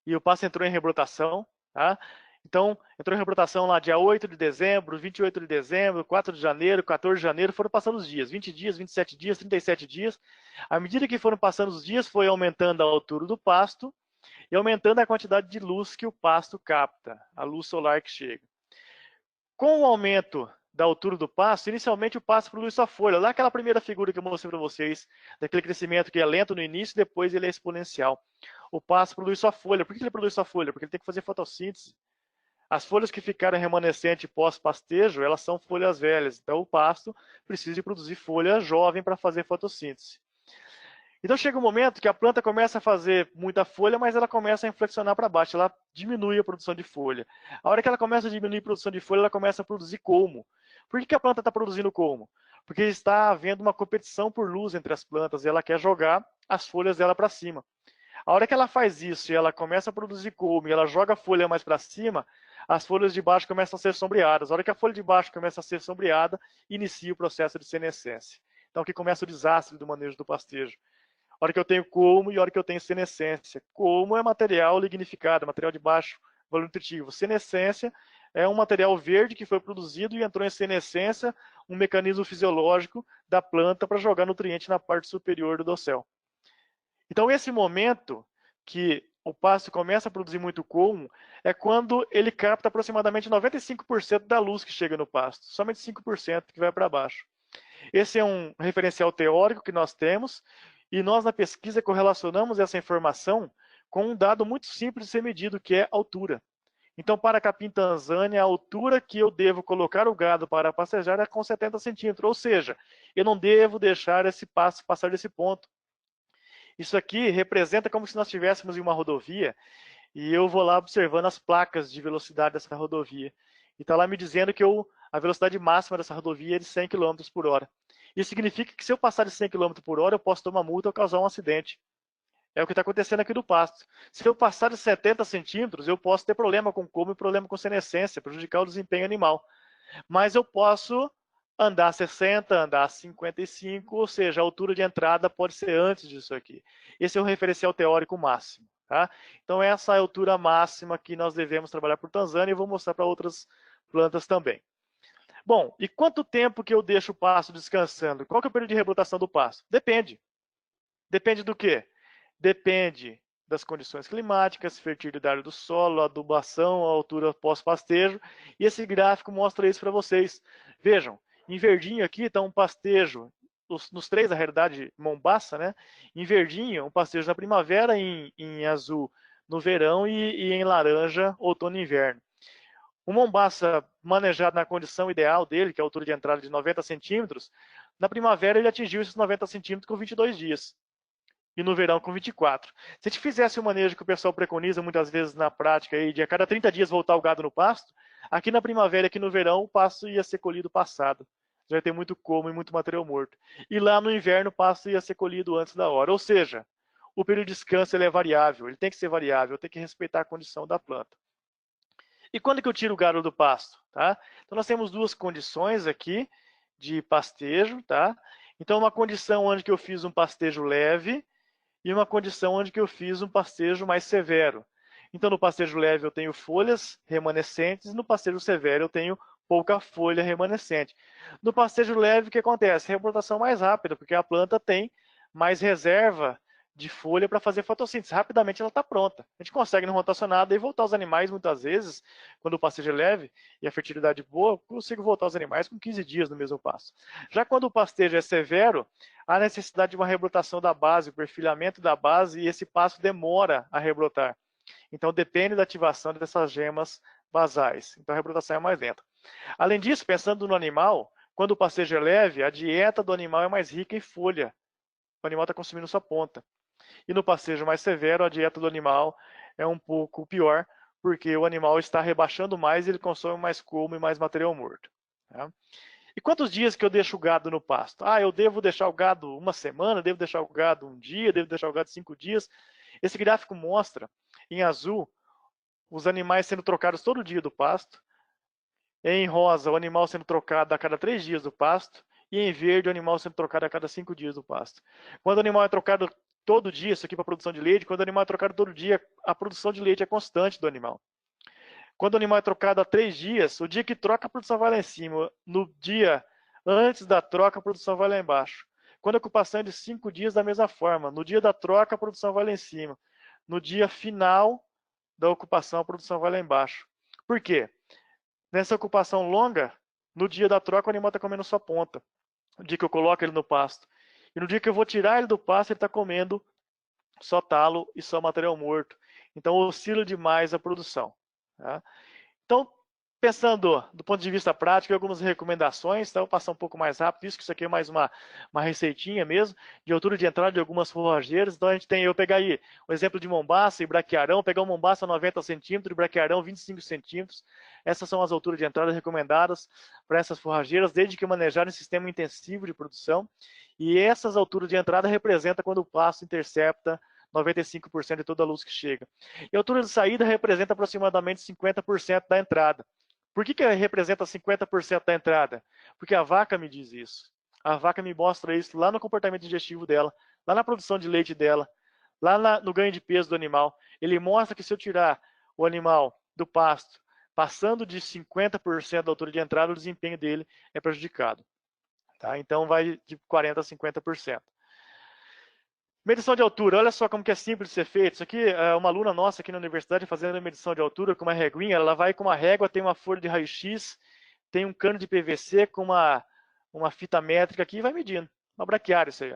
Speaker 2: e o pasto entrou em rebrotação, tá? Então, entrou em rebrotação lá dia 8 de dezembro, 28 de dezembro, 4 de janeiro, 14 de janeiro, foram passando os dias, 20 dias, 27 dias, 37 dias. À medida que foram passando os dias, foi aumentando a altura do pasto e aumentando a quantidade de luz que o pasto capta, a luz solar que chega. Com o aumento da altura do pasto, inicialmente o pasto produz sua folha. Lá aquela primeira figura que eu mostrei para vocês, daquele crescimento que é lento no início, depois ele é exponencial. O pasto produz sua folha. Por que ele produz sua folha? Porque ele tem que fazer fotossíntese. As folhas que ficaram remanescentes pós-pastejo, elas são folhas velhas. Então o pasto precisa de produzir folha jovem para fazer fotossíntese. Então chega um momento que a planta começa a fazer muita folha, mas ela começa a inflexionar para baixo, ela diminui a produção de folha. A hora que ela começa a diminuir a produção de folha, ela começa a produzir colmo. Por que a planta está produzindo colmo? Porque está havendo uma competição por luz entre as plantas e ela quer jogar as folhas dela para cima. A hora que ela faz isso e ela começa a produzir colmo e ela joga a folha mais para cima, as folhas de baixo começam a ser sombreadas. A hora que a folha de baixo começa a ser sombreada, inicia o processo de senescência. Então aqui começa o desastre do manejo do pastejo. A hora que eu tenho colmo e a hora que eu tenho senescência. Colmo é material lignificado, material de baixo valor nutritivo. Senescência é um material verde que foi produzido e entrou em senescência, um mecanismo fisiológico da planta para jogar nutriente na parte superior do dossel. Então, esse momento que o pasto começa a produzir muito colmo é quando ele capta aproximadamente 95% da luz que chega no pasto, somente 5% que vai para baixo. Esse é um referencial teórico que nós temos, e nós na pesquisa correlacionamos essa informação com um dado muito simples de ser medido, que é altura. Então, para Capim, Tanzânia, a altura que eu devo colocar o gado para pastejar é com 70 centímetros, ou seja, eu não devo deixar esse pasto passar desse ponto. Isso aqui representa como se nós estivéssemos em uma rodovia e eu vou lá observando as placas de velocidade dessa rodovia. E está lá me dizendo que a velocidade máxima dessa rodovia é de 100 km por hora. Isso significa que se eu passar de 100 km por hora, eu posso tomar multa ou causar um acidente. É o que está acontecendo aqui do pasto. Se eu passar de 70 centímetros, eu posso ter problema com como e problema com senescência, prejudicar o desempenho animal. Mas eu posso andar 60, andar 55, ou seja, a altura de entrada pode ser antes disso aqui. Esse é o referencial teórico máximo. Tá? Então, essa é a altura máxima que nós devemos trabalhar por Tanzânia, e vou mostrar para outras plantas também. Bom, e quanto tempo que eu deixo o pasto descansando? Qual que é o período de rebrotação do pasto? Depende. Depende do quê? Depende das condições climáticas, fertilidade do solo, adubação, a altura pós-pastejo, e esse gráfico mostra isso para vocês. Vejam, em verdinho aqui está um pastejo, nos três, na realidade, Mombaça, né? Em verdinho, um pastejo na primavera, em azul no verão e em laranja, outono e inverno. O Mombaça, manejado na condição ideal dele, que é a altura de entrada de 90 centímetros, na primavera ele atingiu esses 90 centímetros com 22 dias. E no verão com 24. Se a gente fizesse o manejo que o pessoal preconiza muitas vezes na prática, aí, de a cada 30 dias voltar o gado no pasto, aqui na primavera e aqui no verão o pasto ia ser colhido passado. Já ia ter muito como e muito material morto. E lá no inverno o pasto ia ser colhido antes da hora. Ou seja, o período de descanso ele é variável, ele tem que ser variável, tem que respeitar a condição da planta. E quando que eu tiro o gado do pasto? Tá? Então nós temos duas condições aqui de pastejo. Tá? Então uma condição onde que eu fiz um pastejo leve, e uma condição onde que eu fiz um pastejo mais severo. Então, no pastejo leve eu tenho folhas remanescentes, e no pastejo severo eu tenho pouca folha remanescente. No pastejo leve, o que acontece? Rebrotação mais rápida, porque a planta tem mais reserva de folha para fazer fotossíntese. Rapidamente ela está pronta. A gente consegue não rotacionar e voltar os animais, muitas vezes, quando o pastejo é leve e a fertilidade boa, eu consigo voltar os animais com 15 dias no mesmo pasto. Já quando o pastejo é severo, há necessidade de uma rebrotação da base, o perfilhamento da base, e esse passo demora a rebrotar. Então depende da ativação dessas gemas basais. Então a rebrotação é mais lenta. Além disso, pensando no animal, quando o pastejo é leve, a dieta do animal é mais rica em folha. O animal está consumindo sua ponta. E no pastejo mais severo, a dieta do animal é um pouco pior, porque o animal está rebaixando mais e ele consome mais como e mais material morto. Tá? E quantos dias que eu deixo o gado no pasto? Ah, eu devo deixar o gado uma semana, devo deixar o gado um dia, devo deixar o gado 5 dias. Esse gráfico mostra, em azul, os animais sendo trocados todo dia do pasto. Em rosa, o animal sendo trocado a cada 3 dias do pasto. E em verde, o animal sendo trocado a cada 5 dias do pasto. Quando o animal é trocado todo dia, isso aqui para produção de leite, quando o animal é trocado todo dia, a produção de leite é constante do animal. Quando o animal é trocado há 3 dias, o dia que troca, a produção vai lá em cima. No dia antes da troca, a produção vai lá embaixo. Quando a ocupação é de 5 dias, da mesma forma. No dia da troca, a produção vai lá em cima. No dia final da ocupação, a produção vai lá embaixo. Por quê? Nessa ocupação longa, no dia da troca, o animal está comendo só ponta. No dia que eu coloco ele no pasto. E no dia que eu vou tirar ele do pasto, ele está comendo só talo e só material morto. Então oscila demais a produção. Tá? Então, pensando do ponto de vista prático, algumas recomendações, tá? Vou passar um pouco mais rápido, isso aqui é mais uma receitinha mesmo, de altura de entrada de algumas forrageiras. Então a gente tem, eu pegar aí o exemplo de Mombaça e Braquiarão, pegar um Mombaça 90 centímetros e Braquiarão 25 centímetros. Essas são as alturas de entrada recomendadas para essas forrageiras, desde que manejarem um sistema intensivo de produção. E essas alturas de entrada representam quando o pasto intercepta 95% de toda a luz que chega. E a altura de saída representa aproximadamente 50% da entrada. Por que representa 50% da entrada? Porque a vaca me diz isso. A vaca me mostra isso lá no comportamento digestivo dela, lá na produção de leite dela, lá no ganho de peso do animal. Ele mostra que se eu tirar o animal do pasto, passando de 50% da altura de entrada, o desempenho dele é prejudicado. Tá? Então vai de 40% a 50%. Medição de altura, olha só como que é simples de ser feito. Isso aqui é uma aluna nossa aqui na universidade fazendo a medição de altura com uma reguinha. Ela vai com uma régua, tem uma folha de raio-x, tem um cano de PVC com uma fita métrica aqui e vai medindo. Uma braquiária isso aí.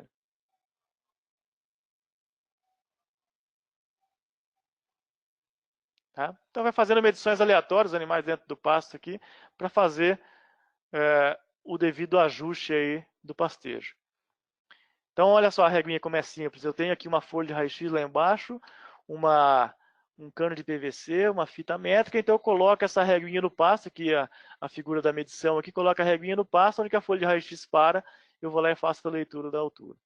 Speaker 2: Tá? Então vai fazendo medições aleatórias, animais dentro do pasto aqui, para fazer o devido ajuste aí do pastejo. Então olha só a reguinha como é simples. Eu tenho aqui uma folha de raio-x lá embaixo, um cano de PVC, uma fita métrica, então eu coloco essa reguinha no pasto, aqui a figura da medição aqui, coloco a reguinha no pasto, onde que a folha de raio-x para, eu vou lá e faço a leitura da altura.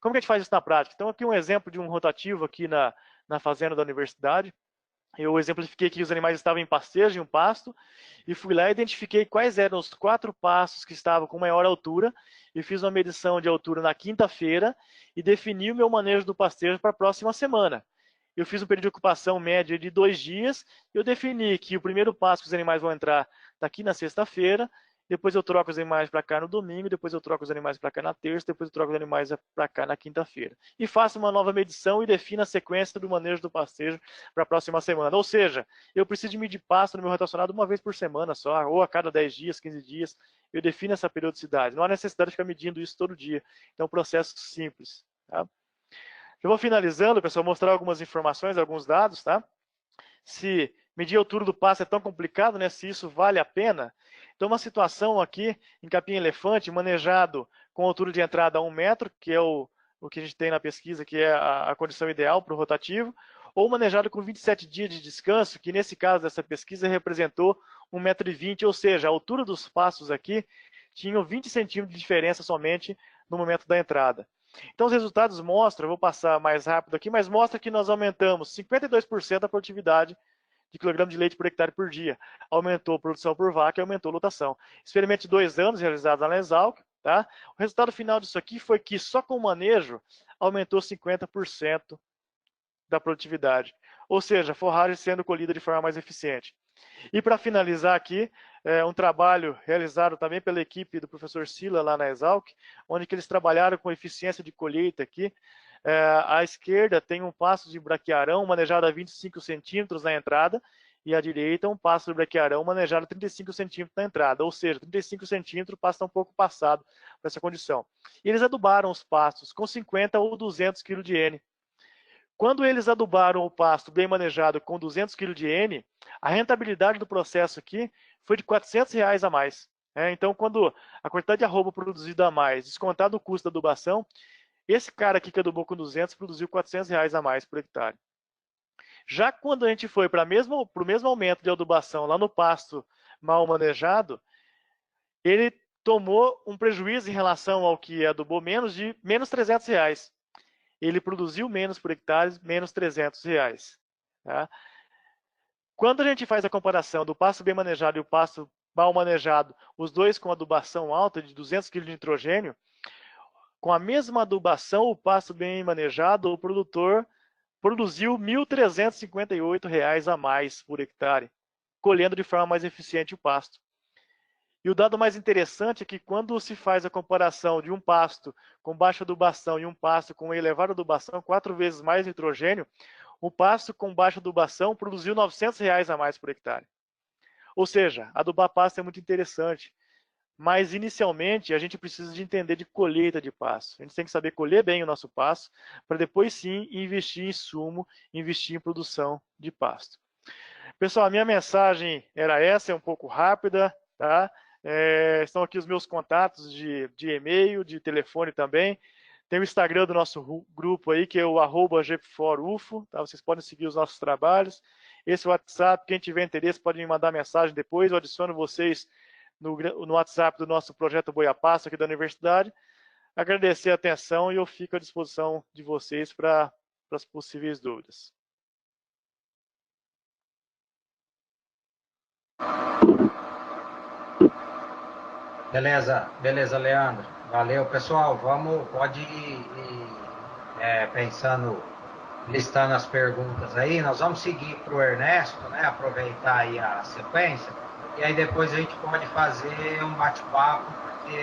Speaker 2: Como que a gente faz isso na prática? Então aqui um exemplo de um rotativo aqui na fazenda da universidade. Eu exemplifiquei que os animais estavam em pastejo, em um pasto, e fui lá e identifiquei quais eram os 4 pastos que estavam com maior altura, e fiz uma medição de altura na quinta-feira, e defini o meu manejo do pastejo para a próxima semana. Eu fiz um período de ocupação média de 2 dias, e eu defini que o primeiro pasto que os animais vão entrar está aqui na sexta-feira, depois eu troco os animais para cá no domingo, depois eu troco os animais para cá na terça, depois eu troco os animais para cá na quinta-feira. E faço uma nova medição e defino a sequência do manejo do pastejo para a próxima semana. Ou seja, eu preciso de medir pasto no meu rotacionado uma vez por semana só, ou a cada 10 dias, 15 dias. Eu defino essa periodicidade. Não há necessidade de ficar medindo isso todo dia. É um processo simples. Tá? Eu vou finalizando, pessoal, mostrar algumas informações, alguns dados. Tá? Se medir a altura do pasto é tão complicado, né? Se isso vale a pena. Então, uma situação aqui em capim-elefante, manejado com altura de entrada a 1 metro, que é o que a gente tem na pesquisa, que é a condição ideal para o rotativo, ou manejado com 27 dias de descanso, que nesse caso dessa pesquisa representou 1,20 m, ou seja, a altura dos pastos aqui tinham 20 centímetros de diferença somente no momento da entrada. Então, os resultados mostram, eu vou passar mais rápido aqui, mas mostra que nós aumentamos 52% a produtividade de quilograma de leite por hectare por dia. Aumentou a produção por vaca e aumentou a lotação. Experimento de 2 anos realizados na Exalc, tá? O resultado final disso aqui foi que só com o manejo aumentou 50% da produtividade. Ou seja, a forragem sendo colhida de forma mais eficiente. E para finalizar aqui, um trabalho realizado também pela equipe do professor Sila lá na Exalc, onde que eles trabalharam com eficiência de colheita aqui. À esquerda tem um pasto de braquiarão manejado a 25 centímetros na entrada, e à direita um pasto de braquiarão manejado a 35 centímetros na entrada, ou seja, 35 centímetros pasta um pouco passado para essa condição. E eles adubaram os pastos com 50 ou 200 kg de N. Quando eles adubaram o pasto bem manejado com 200 kg de N, a rentabilidade do processo aqui foi de R$ 400 a mais. Então, quando a quantidade de arroba produzida a mais, descontado o custo da adubação, esse cara aqui que adubou com 200 produziu R$ 400 a mais por hectare. Já quando a gente foi para o mesmo aumento de adubação lá no pasto mal manejado, ele tomou um prejuízo em relação ao que adubou menos de menos R$ 300. Ele produziu menos por hectare, menos R$ 300. Tá? Quando a gente faz a comparação do pasto bem manejado e o pasto mal manejado, os dois com adubação alta de 200 kg de nitrogênio, com a mesma adubação, o pasto bem manejado, o produtor produziu R$ 1.358 a mais por hectare, colhendo de forma mais eficiente o pasto. E o dado mais interessante é que quando se faz a comparação de um pasto com baixa adubação e um pasto com elevada adubação, 4 vezes mais nitrogênio, o pasto com baixa adubação produziu R$ 900 a mais por hectare. Ou seja, adubar pasto é muito interessante. Mas, inicialmente, a gente precisa de entender de colheita de pasto. A gente tem que saber colher bem o nosso pasto, para depois sim investir em insumo, investir em produção de pasto. Pessoal, a minha mensagem era essa, é um pouco rápida, tá? Estão aqui os meus contatos de e-mail, de telefone também. Tem o Instagram do nosso grupo aí, que é o @gepforufo, tá? Vocês podem seguir os nossos trabalhos. Esse WhatsApp, quem tiver interesse pode me mandar mensagem depois, eu adiciono vocês no WhatsApp do nosso projeto Boia Pasto aqui da universidade. Agradecer a atenção e eu fico à disposição de vocês para as possíveis dúvidas.
Speaker 1: Beleza, Leandro. Valeu, pessoal. Pode ir pensando, listando as perguntas aí. Nós vamos seguir para o Ernesto, né? Aproveitar aí a sequência. E aí depois a gente pode fazer um bate-papo, porque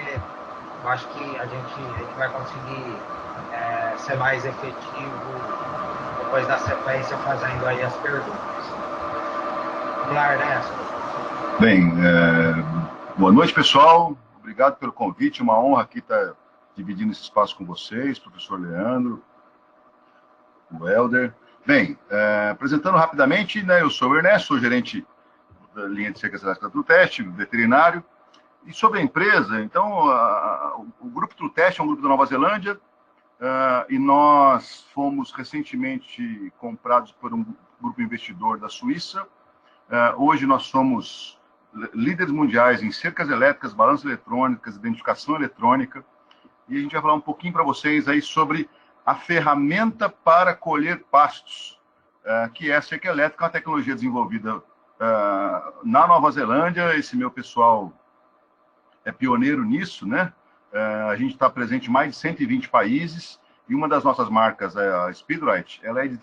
Speaker 1: eu acho que a gente vai conseguir ser mais efetivo depois da sequência fazendo aí as perguntas. Vamos lá, Ernesto.
Speaker 4: Bem, boa noite, pessoal. Obrigado pelo convite. Uma honra aqui estar dividindo esse espaço com vocês, professor Leandro, o Helder. Bem, apresentando rapidamente, né, eu sou o Ernesto, sou gerente da linha de cercas elétricas do Teste, veterinário. E sobre a empresa, então, o grupo Trutest é um grupo da Nova Zelândia, e nós fomos recentemente comprados por um grupo investidor da Suíça. Hoje nós somos líderes mundiais em cercas elétricas, balanças eletrônicas, identificação eletrônica, e a gente vai falar um pouquinho para vocês aí sobre a ferramenta para colher pastos, que é a cerca elétrica, uma tecnologia desenvolvida na Nova Zelândia. Esse meu pessoal é pioneiro nisso, né? A gente está presente em mais de 120 países, e uma das nossas marcas, a Speedrite, ela é de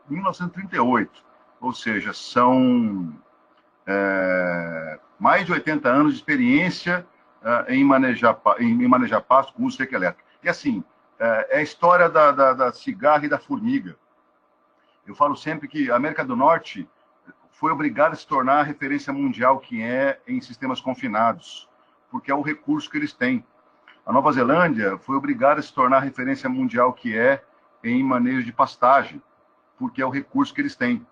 Speaker 4: 1938, ou seja, são mais de 80 anos de experiência em manejar pasto com uso de cerca elétrica. E assim, é a história da cigarra e da formiga. Eu falo sempre que a América do Norte foi obrigada a se tornar a referência mundial que é em sistemas confinados, porque é o recurso que eles têm. A Nova Zelândia foi obrigada a se tornar a referência mundial que é em manejo de pastagem, porque é o recurso que eles têm.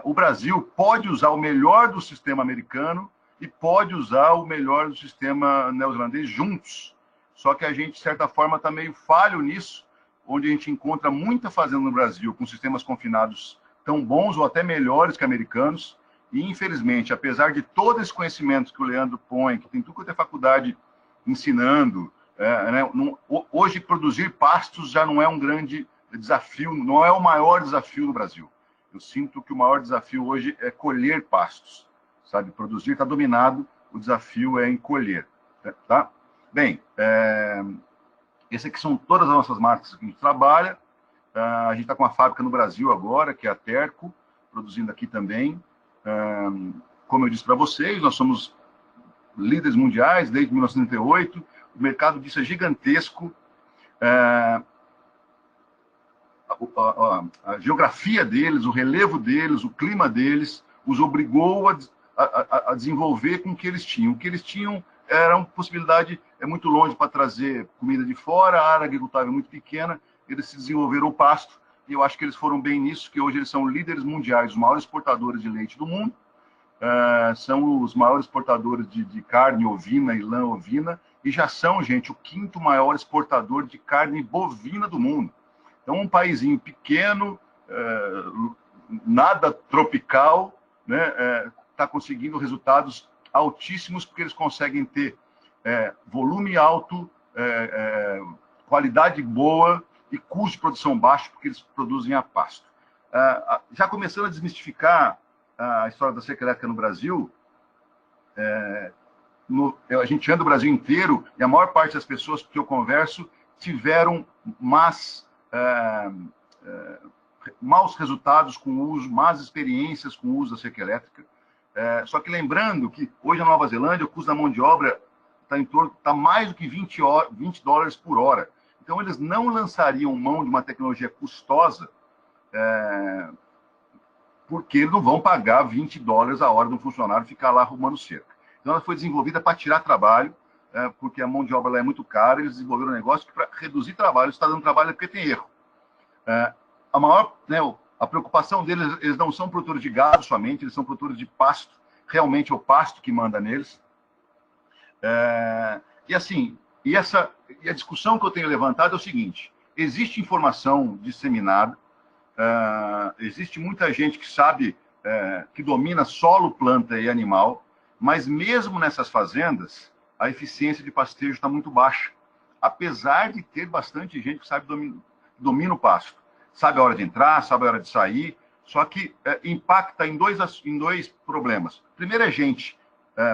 Speaker 4: O Brasil pode usar o melhor do sistema americano e pode usar o melhor do sistema neozelandês juntos. Só que a gente, de certa forma, está meio falho nisso, onde a gente encontra muita fazenda no Brasil com sistemas confinados tão bons ou até melhores que americanos. E, infelizmente, apesar de todo esse conhecimento que o Leandro põe, que tem tudo que tem faculdade ensinando, hoje produzir pastos já não é um grande desafio, não é o maior desafio do Brasil. Eu sinto que o maior desafio hoje é colher pastos, sabe? Produzir está dominado, o desafio é em colher, tá? Bem, essas aqui são todas as nossas marcas que a gente trabalha. A gente está com uma fábrica no Brasil agora, que é a Terco, produzindo aqui também. Como eu disse para vocês, nós somos líderes mundiais desde 1938, o mercado disso é gigantesco. A geografia deles, o relevo deles, o clima deles, os obrigou a desenvolver com o que eles tinham. O que eles tinham era uma possibilidade muito longe para trazer comida de fora, a área agricultável é muito pequena, eles se desenvolveram o pasto, e eu acho que eles foram bem nisso, que hoje eles são líderes mundiais, os maiores exportadores de leite do mundo, são os maiores exportadores de carne ovina e lã ovina, e já são, gente, o quinto maior exportador de carne bovina do mundo. Então, um paísinho pequeno, nada tropical, né, está conseguindo resultados altíssimos, porque eles conseguem ter volume alto, qualidade boa e custo de produção baixo, porque eles produzem a pasto. Já começando a desmistificar a história da cerca elétrica no Brasil, a gente anda o Brasil inteiro, e a maior parte das pessoas que eu converso tiveram maus resultados com o uso, más experiências com o uso da cerca elétrica. Só que lembrando que hoje na Nova Zelândia o custo da mão de obra está mais do que 20 dólares por hora. Então eles não lançariam mão de uma tecnologia custosa, porque eles não vão pagar 20 dólares a hora de um funcionário ficar lá arrumando cerca. Então ela foi desenvolvida para tirar trabalho, porque a mão de obra lá é muito cara. Eles desenvolveram um negócio que para reduzir trabalho, está dando trabalho porque tem erro. A preocupação deles, eles não são produtores de gado somente, eles são produtores de pasto, realmente é o pasto que manda neles. E a discussão que eu tenho levantado é o seguinte: existe informação disseminada, existe muita gente que sabe, que domina solo, planta e animal, mas mesmo nessas fazendas, a eficiência de pastejo está muito baixa, apesar de ter bastante gente que sabe domina o pasto. Sabe a hora de entrar, sabe a hora de sair, só que impacta em dois problemas. Primeiro é gente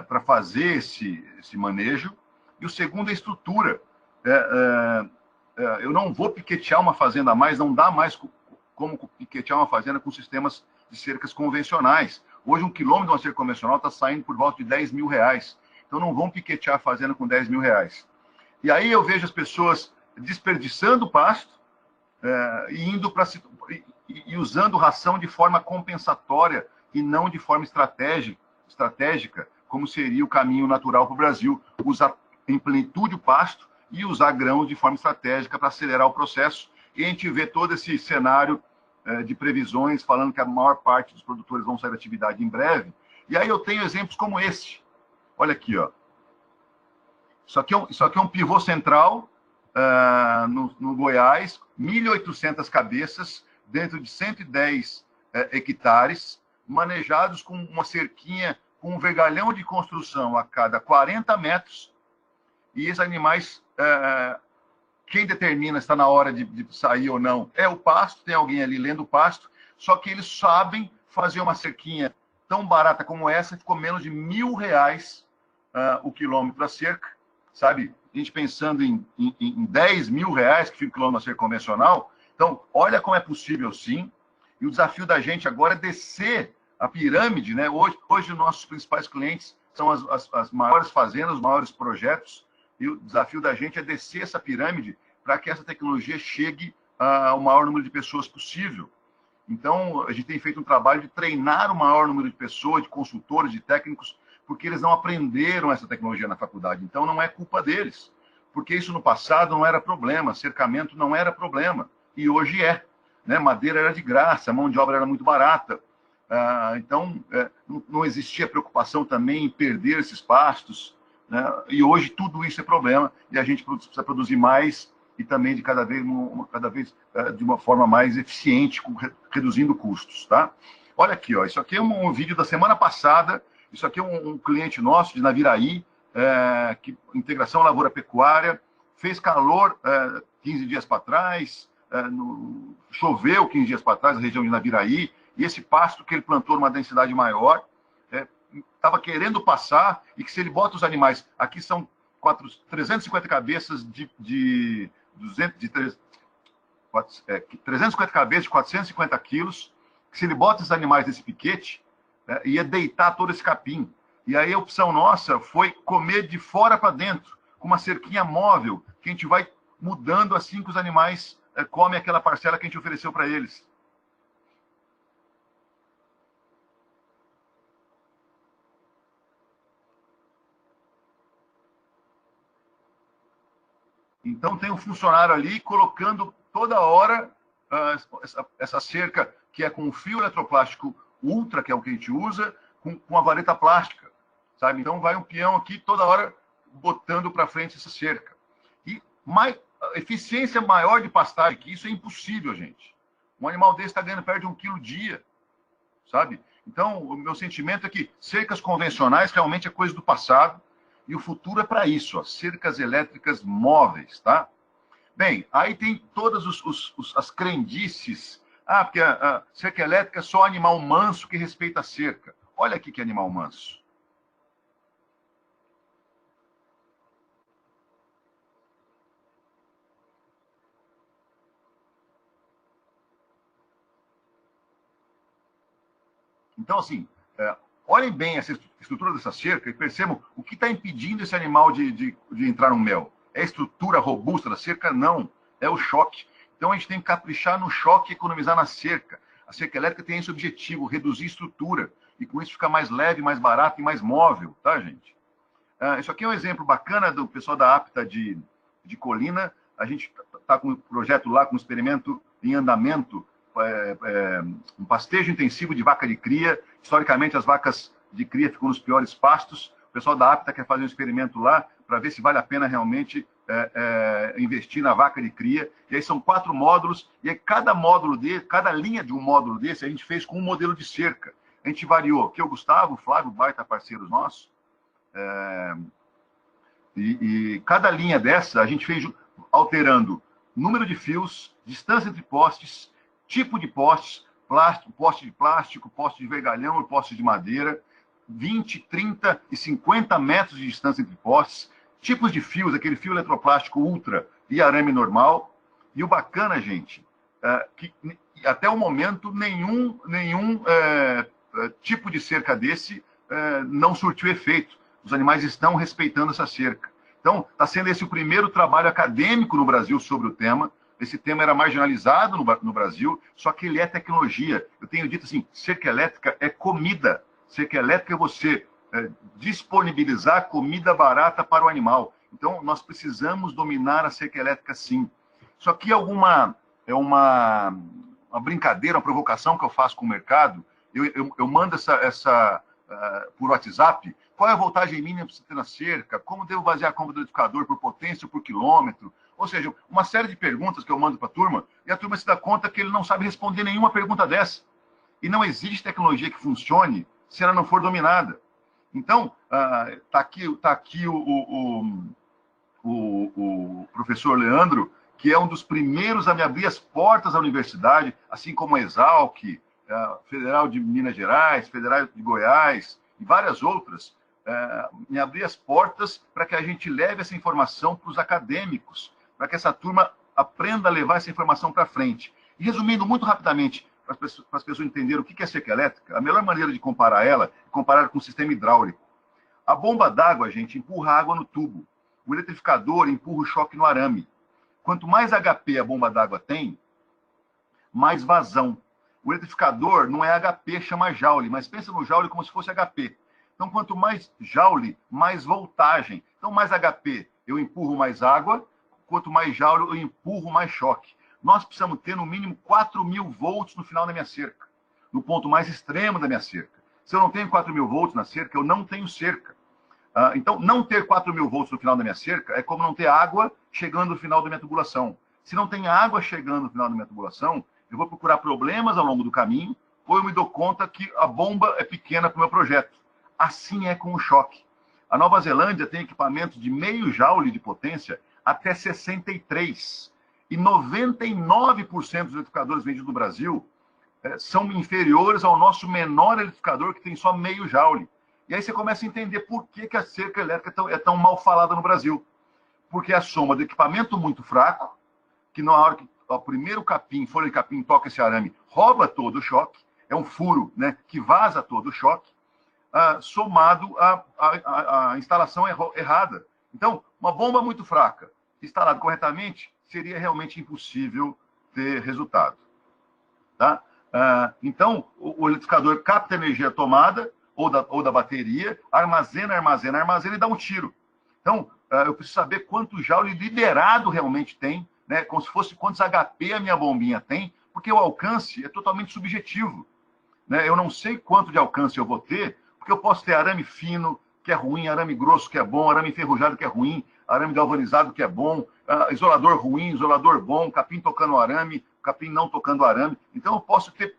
Speaker 4: para fazer esse manejo, e o segundo é estrutura. Eu não vou piquetear uma fazenda a mais, não dá mais como piquetear uma fazenda com sistemas de cercas convencionais. Hoje, 1 quilômetro de uma cerca convencional está saindo por volta de R$10 mil. Então, não vão piquetear a fazenda com R$10 mil. E aí eu vejo as pessoas desperdiçando o pasto e usando ração de forma compensatória e não de forma estratégica, como seria o caminho natural para o Brasil, usar em plenitude o pasto e usar grãos de forma estratégica para acelerar o processo. E a gente vê todo esse cenário de previsões falando que a maior parte dos produtores vão sair da atividade em breve. E aí eu tenho exemplos como esse. Olha aqui, ó. Isso aqui é um pivô central no Goiás, 1.800 cabeças, dentro de 110 hectares, manejados com uma cerquinha, com um vergalhão de construção a cada 40 metros. E esses animais, quem determina se está na hora de sair ou não é o pasto, tem alguém ali lendo o pasto, só que eles sabem fazer uma cerquinha tão barata como essa, ficou menos de R$1.000 o quilômetro a cerca, sabe? A gente pensando em R$10.000 que fica o quilômetro a cerca convencional. Então, olha como é possível sim. E o desafio da gente agora é descer a pirâmide, né? Hoje nossos principais clientes são as maiores fazendas, os maiores projetos, e o desafio da gente é descer essa pirâmide para que essa tecnologia chegue ao maior número de pessoas possível. Então, a gente tem feito um trabalho de treinar o maior número de pessoas, de consultores, de técnicos, porque eles não aprenderam essa tecnologia na faculdade. Então, não é culpa deles, porque isso no passado não era problema, cercamento não era problema, e hoje é. Né? Madeira era de graça, a mão de obra era muito barata. Então, não existia preocupação também em perder esses pastos, né? E hoje tudo isso é problema, e a gente precisa produzir mais e também de cada vez de uma forma mais eficiente, reduzindo custos. Tá? Olha aqui, ó, isso aqui é um vídeo da semana passada. Isso aqui é um cliente nosso de Naviraí, que integração lavoura-pecuária, fez calor 15 dias para trás, choveu 15 dias para trás na região de Naviraí, e esse pasto que ele plantou numa densidade maior, estava querendo passar, e que se ele bota os animais, aqui são 350 cabeças de 350 cabeças de 450 quilos, que se ele bota os animais nesse piquete, ia deitar todo esse capim. E aí a opção nossa foi comer de fora para dentro, com uma cerquinha móvel, que a gente vai mudando assim que os animais comem aquela parcela que a gente ofereceu para eles. Então tem um funcionário ali colocando toda hora essa cerca, que é com fio eletroplástico ultra, que é o que a gente usa, com a vareta plástica, sabe? Então vai um peão aqui toda hora botando para frente essa cerca. E eficiência maior de pastagem que isso é impossível, gente. Um animal desse está ganhando perto de 1 quilo dia, sabe? Então, o meu sentimento é que cercas convencionais realmente é coisa do passado, e o futuro é para isso, ó, cercas elétricas móveis, tá? Bem, aí tem todas as crendices. Porque a cerca elétrica é só animal manso que respeita a cerca. Olha aqui que animal manso. Então, assim, olhem bem essa estrutura dessa cerca e percebam o que está impedindo esse animal de entrar no mel. É a estrutura robusta da cerca? Não. É o choque. Então, a gente tem que caprichar no choque e economizar na cerca. A cerca elétrica tem esse objetivo, reduzir estrutura. E com isso fica mais leve, mais barato e mais móvel, tá, gente? Isso aqui é um exemplo bacana do pessoal da Apta de Colina. A gente está com um projeto lá, com um experimento em andamento, um pastejo intensivo de vaca de cria. Historicamente, as vacas de cria ficam nos piores pastos. O pessoal da Apta quer fazer um experimento lá para ver se vale a pena realmente investir na vaca de cria. E aí são 4 módulos, e aí cada linha de um módulo desse a gente fez com um modelo de cerca. A gente variou, que o Gustavo, o Flávio, baita parceiros nossos, e cada linha dessa a gente fez alterando número de fios, distância entre postes, tipo de postes, poste de plástico, poste de vergalhão e poste de madeira, 20, 30 e 50 metros de distância entre postes, tipos de fios, aquele fio eletroplástico ultra e arame normal. E o bacana, gente, que até o momento nenhum tipo de cerca desse não surtiu efeito. Os animais estão respeitando essa cerca. Então, está sendo esse o primeiro trabalho acadêmico no Brasil sobre o tema. Esse tema era marginalizado no Brasil, só que ele é tecnologia. Eu tenho dito assim, cerca elétrica é comida. Cerca elétrica é você disponibilizar comida barata para o animal. Então, nós precisamos dominar a cerca elétrica, sim. Só que é uma brincadeira, uma provocação que eu faço com o mercado. Eu mando essa por WhatsApp. Qual é a voltagem mínima para você ter na cerca? Como devo basear a compra do edificador por potência ou por quilômetro? Ou seja, uma série de perguntas que eu mando para a turma, e a turma se dá conta que ele não sabe responder nenhuma pergunta dessa. E não existe tecnologia que funcione se ela não for dominada. Então, tá aqui o professor Leandro, que é um dos primeiros a me abrir as portas da universidade, assim como a Exalc, a Federal de Minas Gerais, Federal de Goiás e várias outras, me abrir as portas para que a gente leve essa informação para os acadêmicos, para que essa turma aprenda a levar essa informação para frente. E resumindo muito rapidamente, para as pessoas entenderem o que é cerca elétrica, a melhor maneira de comparar ela é comparar com o sistema hidráulico. A bomba d'água, gente, empurra água no tubo. O eletrificador empurra o choque no arame. Quanto mais HP a bomba d'água tem, mais vazão. O eletrificador não é HP, chama joule, mas pensa no joule como se fosse HP. Então, quanto mais joule, mais voltagem. Então, mais HP, eu empurro mais água. Quanto mais joule, eu empurro mais choque. Nós precisamos ter, no mínimo, 4.000 volts no final da minha cerca. No ponto mais extremo da minha cerca. Se eu não tenho 4.000 volts na cerca, eu não tenho cerca. Então, não ter 4.000 volts no final da minha cerca é como não ter água chegando no final da minha tubulação. Se não tem água chegando no final da minha tubulação, eu vou procurar problemas ao longo do caminho, ou eu me dou conta que a bomba é pequena para o meu projeto. Assim é com o choque. A Nova Zelândia tem equipamentos de meio joule de potência até 63. E 99% dos eletrificadores vendidos no Brasil são inferiores ao nosso menor eletrificador, que tem só meio joule. E aí você começa a entender por que a cerca elétrica é tão mal falada no Brasil. Porque é a soma do equipamento muito fraco, que na hora que o primeiro capim, folha de capim, toca esse arame, rouba todo o choque, é um furo, né, que vaza todo o choque, somado à instalação errada. Então, uma bomba muito fraca, instalada corretamente, seria realmente impossível ter resultado. Tá? Então, o eletrificador capta energia tomada, ou da bateria, armazena e dá um tiro. Então, eu preciso saber quanto joule liberado realmente tem, né? Como se fosse quantos HP a minha bombinha tem, porque o alcance é totalmente subjetivo. Né? Eu não sei quanto de alcance eu vou ter, porque eu posso ter arame fino, que é ruim, arame grosso, que é bom, arame enferrujado, que é ruim, arame galvanizado, que é bom, isolador ruim, isolador bom, capim tocando arame, capim não tocando arame. Então, eu posso ter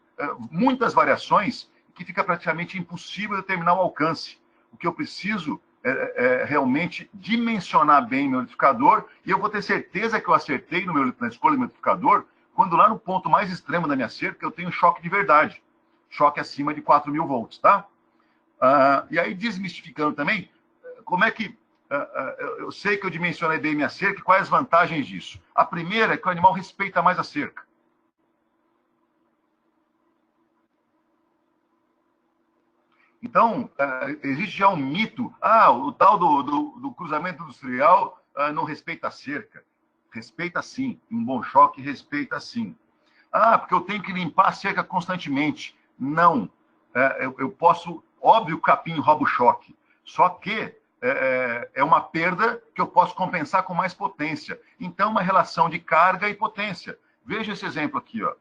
Speaker 4: muitas variações que fica praticamente impossível determinar o alcance. O que eu preciso é realmente dimensionar bem meu eletrificador, e eu vou ter certeza que eu acertei na escolha do meu eletrificador, quando lá no ponto mais extremo da minha cerca eu tenho choque de verdade. Choque acima de 4.000 volts, tá? E aí, desmistificando também, como é que eu sei que eu dimensionei bem minha cerca e quais as vantagens disso? A primeira é que o animal respeita mais a cerca. Então, existe já um mito, o tal do cruzamento industrial não respeita a cerca. Respeita sim, um bom choque respeita sim. Porque eu tenho que limpar a cerca constantemente. Não, eu posso, óbvio, o capim rouba o choque, só que é uma perda que eu posso compensar com mais potência. Então, uma relação de carga e potência. Veja esse exemplo aqui, ó.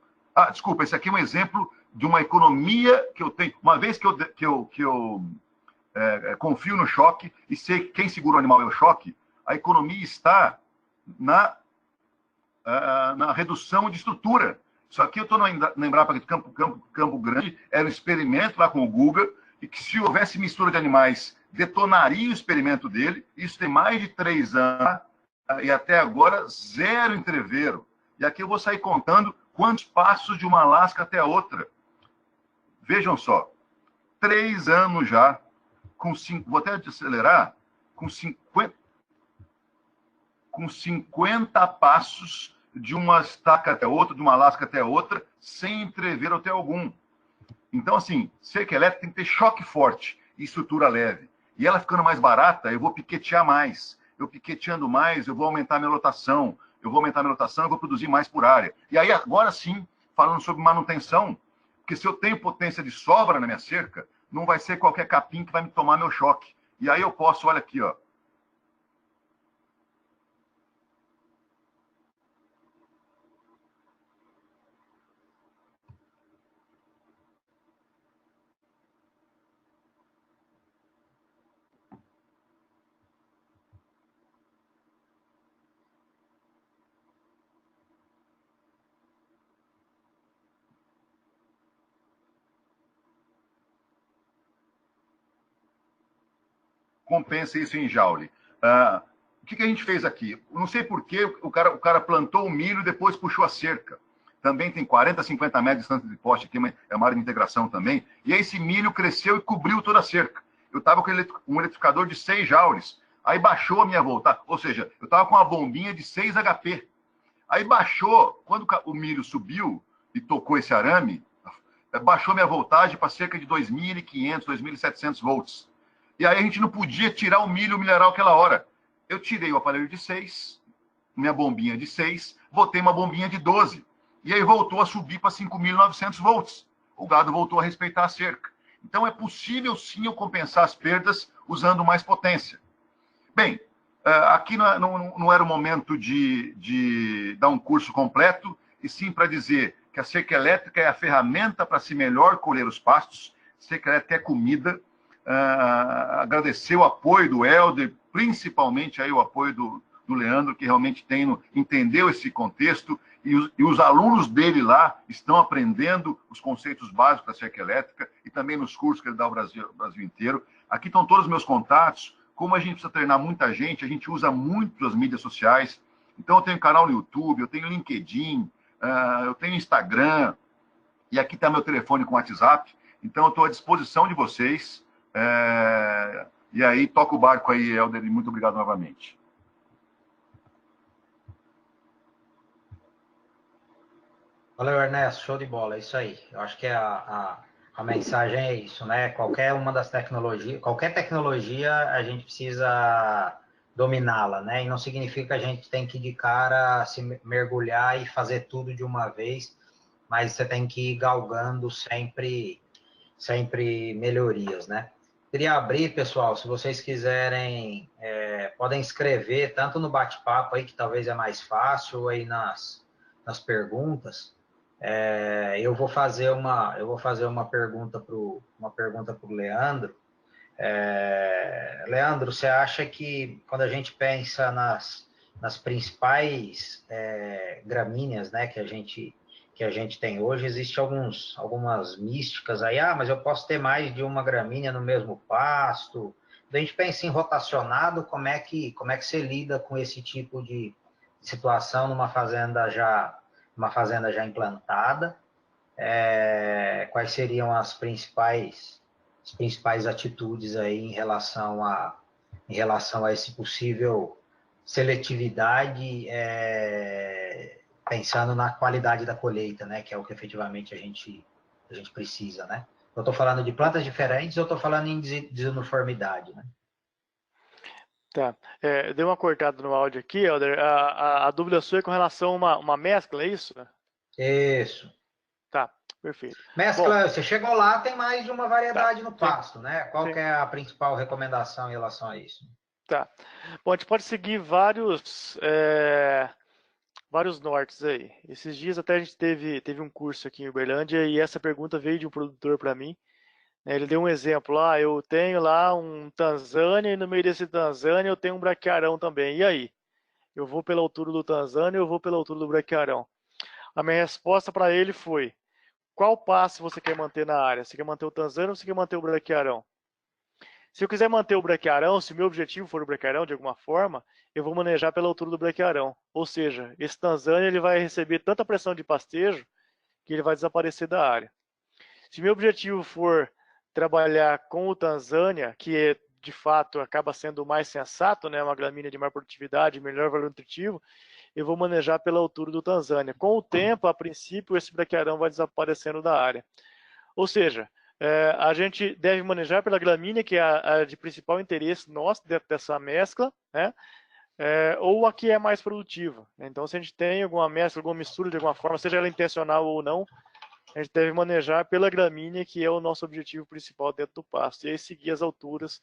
Speaker 4: Desculpa, esse aqui é um exemplo de uma economia que eu tenho. Uma vez que eu confio no choque e sei que quem segura o animal é o choque, a economia está na redução de estrutura. Isso aqui eu estou na Embrapa de Campo Grande, era um experimento lá com o Guga, e que se houvesse mistura de animais, detonaria o experimento dele. Isso tem mais de 3 anos, e até agora, 0 entreveiro. E aqui eu vou sair contando quantos passos de uma lasca até a outra. Vejam só, 3 anos já, vou até acelerar, com 50 passos de uma estaca até outra, de uma lasca até outra, sem entrever até algum. Então, assim, cerca elétrica tem que ter choque forte e estrutura leve. E ela ficando mais barata, eu vou piquetear mais. eu piqueteando mais, eu vou aumentar minha lotação, eu vou produzir mais por área. E aí, agora sim, falando sobre manutenção, porque se eu tenho potência de sobra na minha cerca, não vai ser qualquer capim que vai me tomar meu choque. E aí eu posso, olha aqui, ó. Compensa isso em Joule. O que a gente fez aqui? Não sei por que o cara plantou o milho e depois puxou a cerca. Também tem 40, 50 metros de distância de poste aqui, é uma área de integração também. E aí esse milho cresceu e cobriu toda a cerca. Eu estava com um eletrificador de 6 joules. Aí baixou a minha voltagem. Ou seja, eu estava com uma bombinha de 6 HP. Aí baixou, quando o milho subiu e tocou esse arame, baixou minha voltagem para cerca de 2.500, 2.700 volts. E aí a gente não podia tirar o milho mineral aquela hora. Eu tirei o aparelho de 6, minha bombinha de 6, botei uma bombinha de 12. E aí voltou a subir para 5.900 volts. O gado voltou a respeitar a cerca. Então é possível sim eu compensar as perdas usando mais potência. Bem, aqui não era o momento de dar um curso completo, e sim para dizer que a cerca elétrica é a ferramenta para se melhor colher os pastos. Cerca elétrica é comida. Agradecer o apoio do Helder, principalmente aí o apoio do Leandro, que realmente entendeu esse contexto, e os alunos dele lá estão aprendendo os conceitos básicos da cerca elétrica, e também nos cursos que ele dá ao Brasil inteiro. Aqui estão todos os meus contatos. Como a gente precisa treinar muita gente, a gente usa muito as mídias sociais. Então eu tenho canal no YouTube, eu tenho LinkedIn, eu tenho Instagram, e aqui está meu telefone com WhatsApp. Então eu estou à disposição de vocês. E aí, toca o barco aí, Helder, e muito obrigado novamente.
Speaker 1: Valeu, Ernesto, show de bola, é isso aí. Eu acho que a mensagem é isso, né? Qualquer tecnologia, a gente precisa dominá-la, né? E não significa que a gente tem que, de cara, se mergulhar e fazer tudo de uma vez, mas você tem que ir galgando sempre melhorias, né? Queria abrir, pessoal, se vocês quiserem, podem escrever tanto no bate-papo aí, que talvez é mais fácil, ou aí nas perguntas. Eu vou fazer uma pergunta para o Leandro. Leandro, você acha que quando a gente pensa nas principais gramíneas, né, que a gente tem hoje, existe algumas místicas aí, mas eu posso ter mais de uma gramínea no mesmo pasto. Quando a gente pensa em rotacionado, como é que você lida com esse tipo de situação numa fazenda já implantada? Quais seriam as principais atitudes aí em relação a esse possível seletividade, pensando na qualidade da colheita, né, que é o que efetivamente a gente precisa, né? Eu estou falando de plantas diferentes, eu estou falando em desuniformidade, né?
Speaker 2: Tá. Dei uma cortada no áudio aqui, Helder. A dúvida sua é com relação a uma mescla, é isso?
Speaker 1: Isso.
Speaker 2: Tá, perfeito.
Speaker 1: Mescla,
Speaker 2: Bom,
Speaker 1: você chegou lá, tem mais de uma variedade no
Speaker 2: sim,
Speaker 1: pasto, né? Qual
Speaker 2: sim.
Speaker 1: que é a principal recomendação em relação a isso?
Speaker 2: Tá. Bom, a gente pode seguir vários nortes aí. Esses dias até a gente teve um curso aqui em Uberlândia e essa pergunta veio de um produtor para mim. Ele deu um exemplo lá, eu tenho lá um Tanzânia e no meio desse Tanzânia eu tenho um braquiarão também. E aí? Eu vou pela altura do Tanzânia ou eu vou pela altura do braquiarão? A minha resposta para ele foi: qual passo você quer manter na área? Você quer manter o Tanzânia ou você quer manter o braquiarão? Se eu quiser manter o braquiarão, se o meu objetivo for o braquiarão de alguma forma, eu vou manejar pela altura do braquiarão. Ou seja, esse Tanzânia ele vai receber tanta pressão de pastejo que ele vai desaparecer da área. Se meu objetivo for trabalhar com o Tanzânia, que de fato acaba sendo o mais sensato, né, uma gramínea de maior produtividade, melhor valor nutritivo, eu vou manejar pela altura do Tanzânia. Com o tempo, a princípio, esse braquiarão vai desaparecendo da área. Ou seja, a gente deve manejar pela gramínea, que é a de principal interesse nosso dentro dessa mescla, né? ou a que é mais produtiva. Então, se a gente tem alguma mescla, alguma mistura de alguma forma, seja ela intencional ou não, a gente deve manejar pela gramínea, que é o nosso objetivo principal dentro do pasto, e aí seguir as alturas,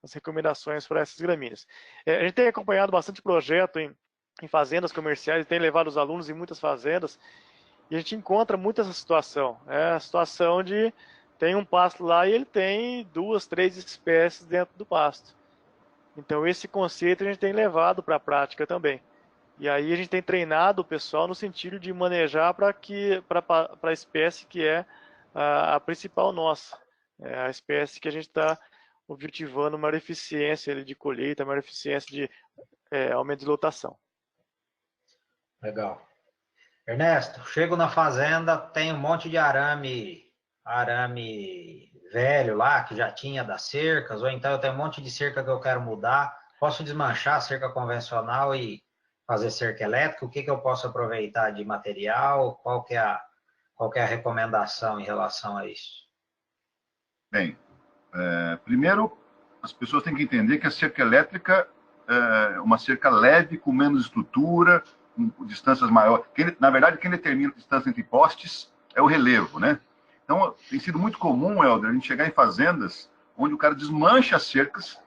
Speaker 2: as recomendações para essas gramíneas. A gente tem acompanhado bastante projeto em fazendas comerciais, e tem levado os alunos em muitas fazendas, e a gente encontra muito essa situação. A situação de tem um pasto lá e ele tem 2, 3 espécies dentro do pasto. Então, esse conceito a gente tem levado para a prática também. E aí a gente tem treinado o pessoal no sentido de manejar para a espécie que é a principal nossa. É a espécie que a gente está objetivando maior eficiência de colheita, maior eficiência de aumento de lotação.
Speaker 1: Legal. Ernesto, chego na fazenda, tem um monte de arame velho lá, que já tinha das cercas, ou então eu tenho um monte de cerca que eu quero mudar. Posso desmanchar a cerca convencional e fazer cerca elétrica? O que que eu posso aproveitar de material? Qual que é a recomendação em relação a isso?
Speaker 4: Bem, primeiro, as pessoas têm que entender que a cerca elétrica é uma cerca leve, com menos estrutura, com distâncias maiores. Na verdade, quem determina a distância entre postes é o relevo, né? Então, tem sido muito comum, Helder, a gente chegar em fazendas onde o cara desmancha as cercas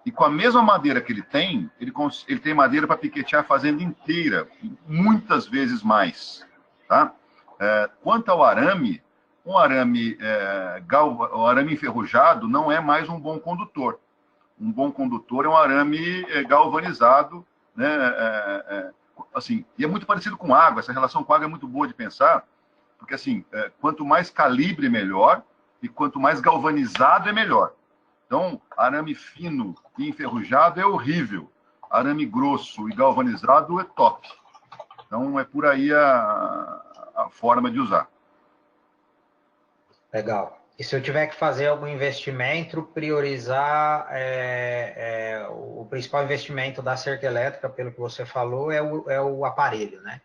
Speaker 4: e com a mesma madeira que ele tem madeira para piquetear a fazenda inteira, muitas vezes mais, tá? Quanto ao arame, o arame enferrujado não é mais um bom condutor. Um bom condutor é um arame galvanizado, né? Assim, e é muito parecido com água. Essa relação com água é muito boa de pensar, porque assim, quanto mais calibre, melhor, e quanto mais galvanizado, é melhor. Então, arame fino e enferrujado é horrível. Arame grosso e galvanizado é top. Então, é por aí a forma de usar.
Speaker 1: Legal. E se eu tiver que fazer algum investimento, priorizar o principal investimento da cerca elétrica, pelo que você falou, é o aparelho, né?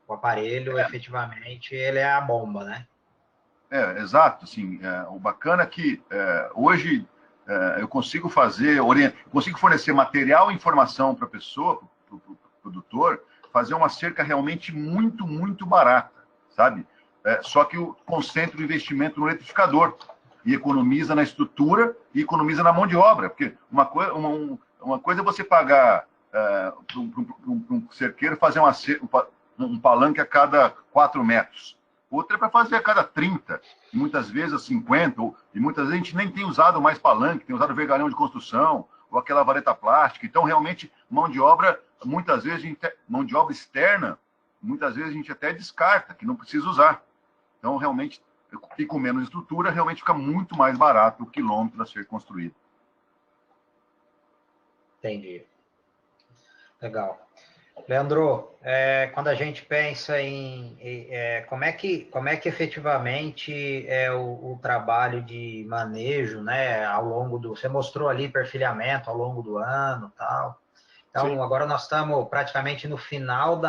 Speaker 1: O aparelho, efetivamente, ele é a bomba, né?
Speaker 4: Exato. Assim, o bacana é que hoje eu consigo consigo fornecer material e informação para a pessoa, para o produtor, fazer uma cerca realmente muito, muito barata, sabe? Só que concentra o investimento no eletrificador e economiza na estrutura e economiza na mão de obra. Porque uma coisa é você pagar para um cerqueiro fazer um palanque a cada 4 metros. Outra é para fazer a cada 30, e muitas vezes a 50, e muitas vezes a gente nem tem usado mais palanque, tem usado vergalhão de construção, ou aquela vareta plástica. Então, realmente, mão de obra, muitas vezes, mão de obra externa, muitas vezes a gente até descarta, que não precisa usar. Então, realmente, e com menos estrutura, realmente fica muito mais barato o quilômetro a ser construído.
Speaker 1: Entendi. Legal. Leandro, quando a gente pensa como é que efetivamente é o trabalho de manejo, né, ao longo você mostrou ali perfilhamento ao longo do ano, tal. Então,
Speaker 2: Sim.
Speaker 1: agora nós estamos praticamente no final,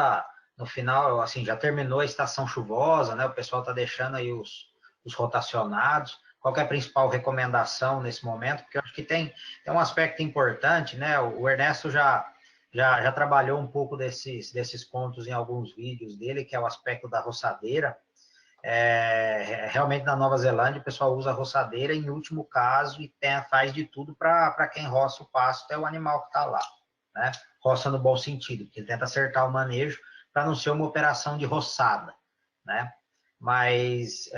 Speaker 1: assim, já terminou a estação chuvosa, né? O pessoal está deixando aí os rotacionados. Qual que é a principal recomendação nesse momento? Porque eu acho que tem um aspecto importante, né? O Ernesto já trabalhou um pouco desses pontos em alguns vídeos dele, que é o aspecto da roçadeira. Realmente na Nova Zelândia o pessoal usa a roçadeira em último caso e faz de tudo para quem roça o pasto é o animal que está lá, né? Roça no bom sentido, porque tenta acertar o manejo para não ser uma operação de roçada, né? Mas,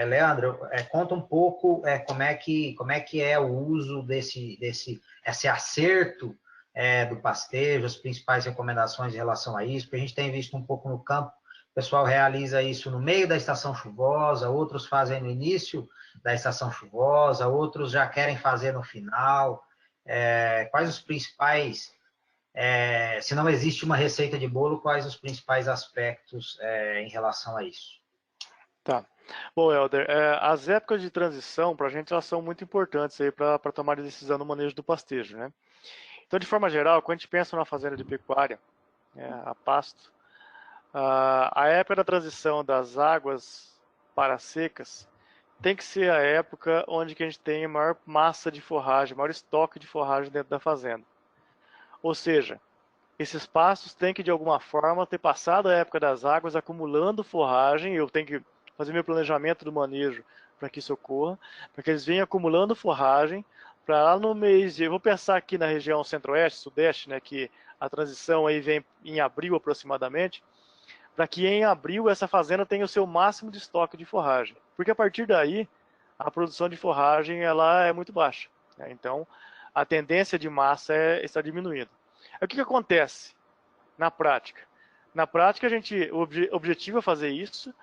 Speaker 1: Leandro, conta um pouco como é que é o uso esse acerto do pastejo, as principais recomendações em relação a isso, porque a gente tem visto um pouco no campo, o pessoal realiza isso no meio da estação chuvosa, outros fazem no início da estação chuvosa, outros já querem fazer no final. Quais os principais, se não existe uma receita de bolo, quais os principais aspectos em relação a isso?
Speaker 2: Tá. Bom, Helder, as épocas de transição para a gente elas são muito importantes aí para tomar decisão no manejo do pastejo, né? Então, de forma geral, quando a gente pensa numa fazenda de pecuária, a pasto, a época da transição das águas para secas tem que ser a época onde que a gente tem a maior massa de forragem, maior estoque de forragem dentro da fazenda. Ou seja, esses pastos têm que, de alguma forma, ter passado a época das águas, acumulando forragem. Eu tenho que fazer meu planejamento do manejo para que isso ocorra, para que eles venham acumulando forragem, para lá no mês de... Eu vou pensar aqui na região centro-oeste, sudeste, né, que a transição aí vem em abril aproximadamente, para que em abril essa fazenda tenha o seu máximo de estoque de forragem. Porque a partir daí, a produção de forragem ela é muito baixa, né? Então, a tendência de massa está diminuindo. O que acontece na prática? Na prática, o objetivo é fazer isso,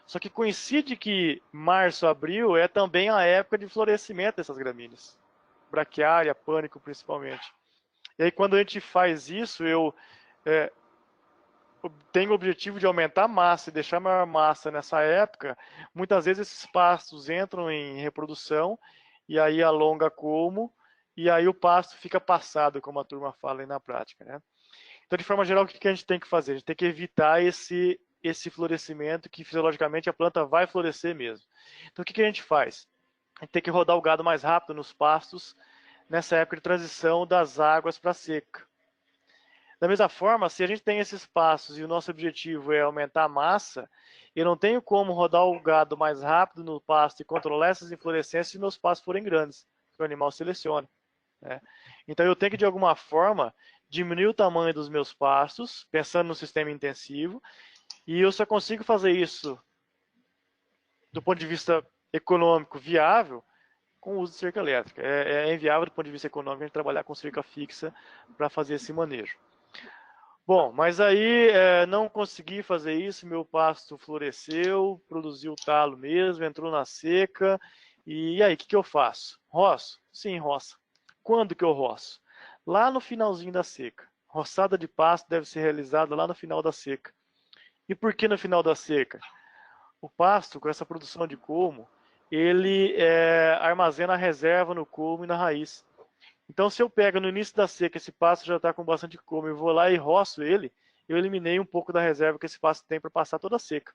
Speaker 2: só que coincide que março, abril é também a época de florescimento dessas gramíneas. Braquiária, pânico principalmente. E aí, quando a gente faz isso, eu tenho o objetivo de aumentar a massa e deixar maior massa nessa época. Muitas vezes esses pastos entram em reprodução e aí alonga como, e aí o pasto fica passado, como a turma fala aí na prática, né? Então, de forma geral, o que a gente tem que fazer? A gente tem que evitar esse florescimento, que fisiologicamente a planta vai florescer mesmo. Então, o que a gente faz? A gente tem que rodar o gado mais rápido nos pastos nessa época de transição das águas para a seca. Da mesma forma, se a gente tem esses pastos e o nosso objetivo é aumentar a massa, eu não tenho como rodar o gado mais rápido no pasto e controlar essas inflorescências se meus pastos forem grandes, que o animal seleciona, né? Então eu tenho que, de alguma forma, diminuir o tamanho dos meus pastos, pensando no sistema intensivo, e eu só consigo fazer isso do ponto de vista econômico viável com o uso de cerca elétrica. É inviável do ponto de vista econômico a gente trabalhar com cerca fixa para fazer esse manejo. Bom, mas aí não consegui fazer isso, meu pasto floresceu, produziu talo mesmo, entrou na seca, e aí, o que eu faço? Roço? Sim, roça. Quando que eu roço? Lá no finalzinho da seca. Roçada de pasto deve ser realizada lá no final da seca. E por que no final da seca? O pasto, com essa produção de colmo, ele armazena a reserva no colmo e na raiz. Então, se eu pego no início da seca, esse pasto já está com bastante colmo, eu vou lá e roço ele, eu eliminei um pouco da reserva que esse pasto tem para passar toda a seca.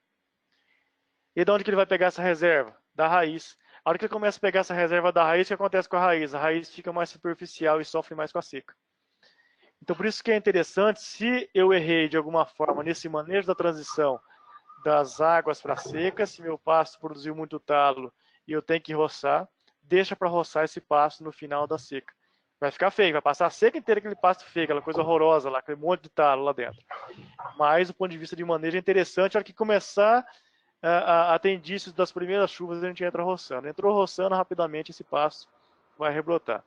Speaker 2: E de onde que ele vai pegar essa reserva? Da raiz. A hora que ele começa a pegar essa reserva da raiz, o que acontece com a raiz? A raiz fica mais superficial e sofre mais com a seca. Então, por isso que é interessante, se eu errei de alguma forma nesse manejo da transição das águas para a seca, se meu pasto produziu muito talo e eu tenho que roçar, deixa para roçar esse pasto no final da seca. Vai ficar feio, vai passar a seca inteira aquele pasto feio, aquela coisa horrorosa lá, aquele monte de talo lá dentro. Mas, do ponto de vista de manejo, é interessante, a hora que começar a ter indícios das primeiras chuvas, a gente entra roçando. Entrou roçando, rapidamente esse pasto vai rebrotar.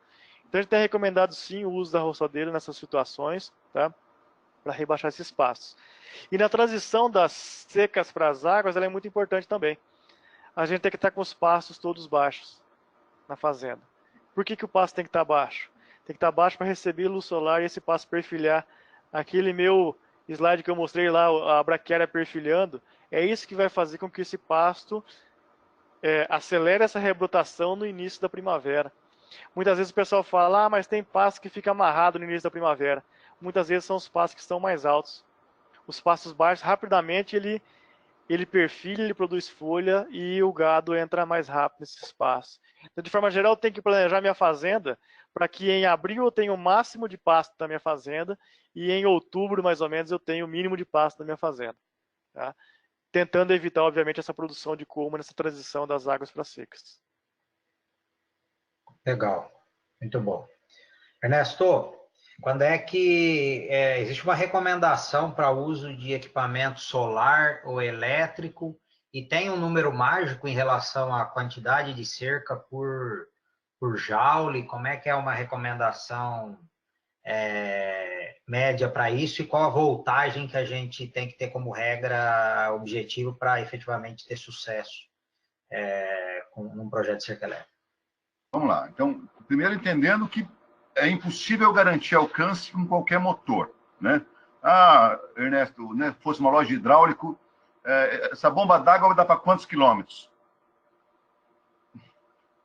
Speaker 2: Então, a gente tem recomendado, sim, o uso da roçadeira nessas situações, tá? Para rebaixar esses pastos. E na transição das secas para as águas, ela é muito importante também. A gente tem que estar com os pastos todos baixos na fazenda. Por que o pasto tem que estar baixo? Tem que estar baixo para receber luz solar e esse pasto perfilhar. Aquele meu slide que eu mostrei lá, a braquiária perfilhando, é isso que vai fazer com que esse pasto acelere essa rebrotação no início da primavera. Muitas vezes o pessoal fala, mas tem pasto que fica amarrado no início da primavera. Muitas vezes são os pastos que estão mais altos. Os pastos baixos, rapidamente, ele perfilha, ele produz folha e o gado entra mais rápido nesse espaço. Então, de forma geral, eu tenho que planejar minha fazenda para que em abril eu tenha o máximo de pasto da minha fazenda e em outubro, mais ou menos, eu tenha o mínimo de pasto da minha fazenda, tá? Tentando evitar, obviamente, essa produção de colmo nessa transição das águas para secas.
Speaker 1: Legal, muito bom. Ernesto, quando é que existe uma recomendação para o uso de equipamento solar ou elétrico e tem um número mágico em relação à quantidade de cerca por joule? Como é que é uma recomendação média para isso e qual a voltagem que a gente tem que ter como regra objetivo para efetivamente ter sucesso com um projeto de cerca elétrica?
Speaker 4: Vamos lá. Então, primeiro entendendo que é impossível garantir alcance com qualquer motor, né? Ernesto, né, fosse uma loja de hidráulico, essa bomba d'água vai dar para quantos quilômetros?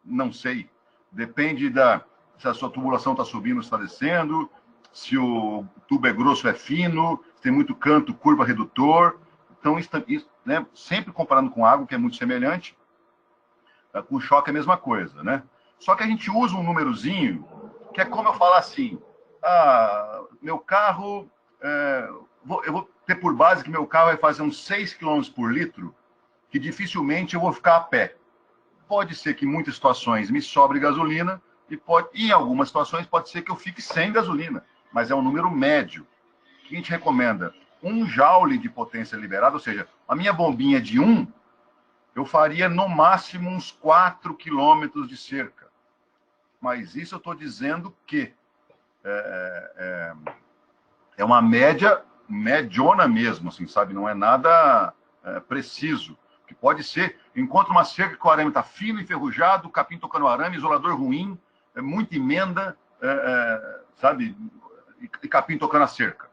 Speaker 4: Não sei. Depende se a sua tubulação está subindo ou está descendo, se o tubo é grosso ou é fino, se tem muito canto, curva, redutor. Então, isso, né, sempre comparando com água, que é muito semelhante, com choque é a mesma coisa, né? Só que a gente usa um númerozinho, que é como eu falar assim, meu carro eu vou ter por base que meu carro vai fazer uns 6 km por litro, que dificilmente eu vou ficar a pé. Pode ser que em muitas situações me sobre gasolina, e em algumas situações pode ser que eu fique sem gasolina, mas é um número médio. O que a gente recomenda? 1 joule de potência liberada, ou seja, a minha bombinha de 1, eu faria no máximo uns 4 km de cerca. Mas isso eu estou dizendo que é uma média, mediona mesmo, assim, sabe? Não é nada preciso. Que pode ser, encontra uma cerca que o arame está fino, enferrujado, capim tocando arame, isolador ruim, muita emenda, sabe? E capim tocando a cerca.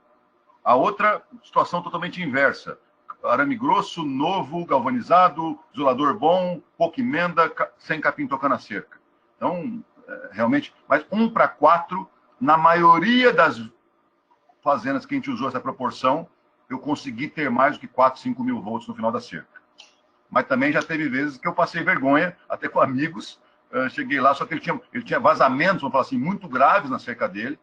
Speaker 4: A outra situação totalmente inversa. Arame grosso, novo, galvanizado, isolador bom, pouca emenda, sem capim tocando a cerca. Então, realmente, mas 1 para 4, na maioria das fazendas que a gente usou essa proporção, eu consegui ter mais do que 4, 5 mil volts no final da cerca. Mas também já teve vezes que eu passei vergonha, até com amigos, cheguei lá, só que ele tinha vazamentos, vamos falar assim, muito graves na cerca dele,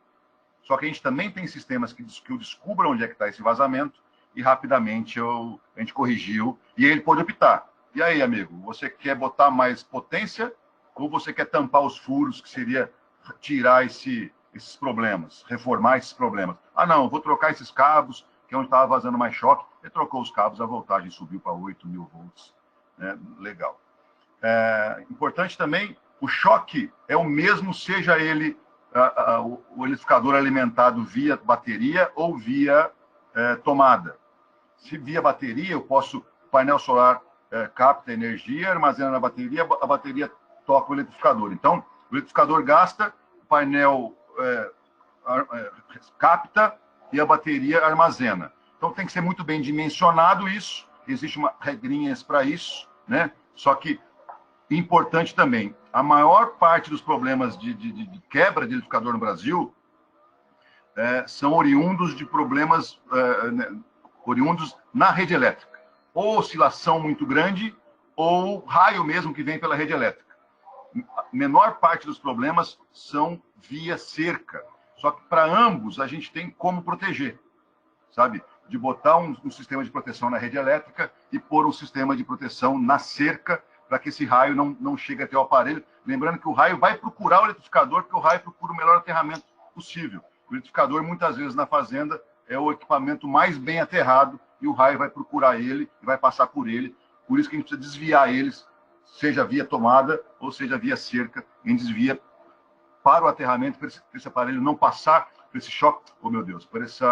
Speaker 4: só que a gente também tem sistemas que eu descubra onde é que está esse vazamento, e rapidamente a gente corrigiu, e ele pôde optar. E aí, amigo, você quer botar mais potência, ou você quer tampar os furos, que seria tirar esses problemas, reformar esses problemas? Ah, não, vou trocar esses cabos, que é onde estava vazando mais choque. Ele trocou os cabos, a voltagem subiu para 8 mil volts. Né? Legal. Importante também, o choque é o mesmo, seja ele o liquidificador alimentado via bateria ou via tomada. Se via bateria, eu posso, o painel solar capta energia, armazena na bateria, a bateria toca o eletrificador. Então, o eletrificador gasta, o painel capta e a bateria armazena. Então, tem que ser muito bem dimensionado isso, existe uma regrinhas para isso, né? Só que, importante também, a maior parte dos problemas de quebra de liquidificador no Brasil são oriundos de problemas oriundos na rede elétrica. Ou oscilação muito grande, ou raio mesmo que vem pela rede elétrica. A menor parte dos problemas são via cerca. Só que para ambos a gente tem como proteger, sabe? De botar um sistema de proteção na rede elétrica e pôr um sistema de proteção na cerca para que esse raio não chegue até o aparelho. Lembrando que o raio vai procurar o eletrificador, porque o raio procura o melhor aterramento possível. O eletrificador, muitas vezes, na fazenda, é o equipamento mais bem aterrado e o raio vai procurar ele e vai passar por ele. Por isso que a gente precisa desviar eles, seja via tomada ou seja via cerca. A gente desvia para o aterramento, para esse aparelho não passar por esse choque, oh meu Deus, por esse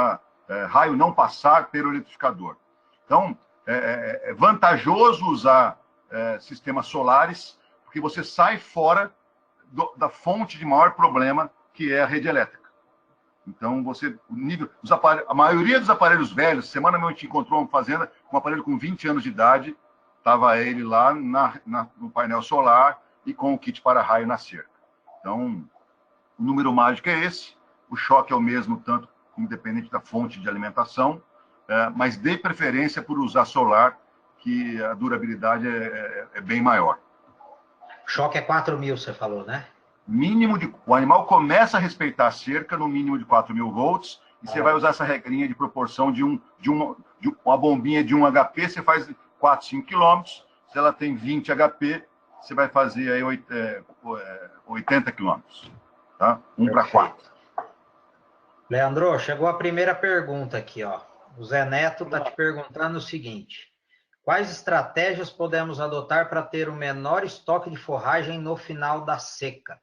Speaker 4: raio não passar pelo eletrificador. Então, é vantajoso usar sistemas solares, porque você sai fora da fonte de maior problema, que é a rede elétrica. Então, a maioria dos aparelhos velhos, semana mesmo a gente encontrou uma fazenda com um aparelho com 20 anos de idade, estava ele lá no painel solar e com o kit para-raio na cerca. Então, o número mágico é esse, o choque é o mesmo, tanto independente da fonte de alimentação, mas dê preferência por usar solar, que a durabilidade é bem maior.
Speaker 1: Choque é 4.000, você falou, né?
Speaker 4: O animal começa a respeitar a cerca no mínimo de 4.000 volts, e você vai usar essa regrinha de proporção de uma bombinha de 1 HP, você faz 4, 5 km. Se ela tem 20 HP, você vai fazer aí 80 km. Tá? 1 para 4.
Speaker 1: Leandro, chegou a primeira pergunta aqui, ó. O Zé Neto está te perguntando o seguinte: quais estratégias podemos adotar para ter o menor estoque de forragem no final da seca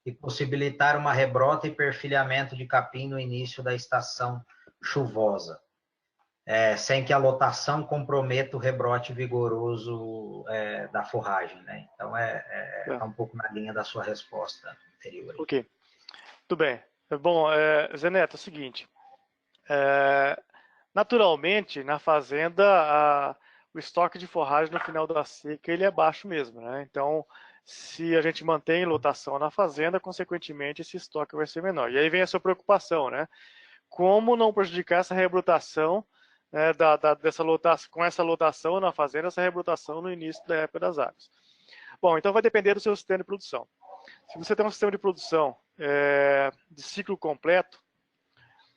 Speaker 1: e possibilitar uma rebrota e perfilhamento de capim no início da estação chuvosa, sem que a lotação comprometa o rebrote vigoroso da forragem, né? Então, tá um pouco na linha da sua resposta anterior.
Speaker 2: Ok, tudo bem. Bom, Zé Neto, é o seguinte, naturalmente, na fazenda, o estoque de forragem no final da seca ele é baixo mesmo, né? Então, se a gente mantém lotação na fazenda, consequentemente, esse estoque vai ser menor. E aí vem a sua preocupação, né? Como não prejudicar essa rebrotação, né, dessa lotação, com essa lotação na fazenda, essa rebrotação no início da época das águas. Bom, então vai depender do seu sistema de produção. Se você tem um sistema de produção de ciclo completo,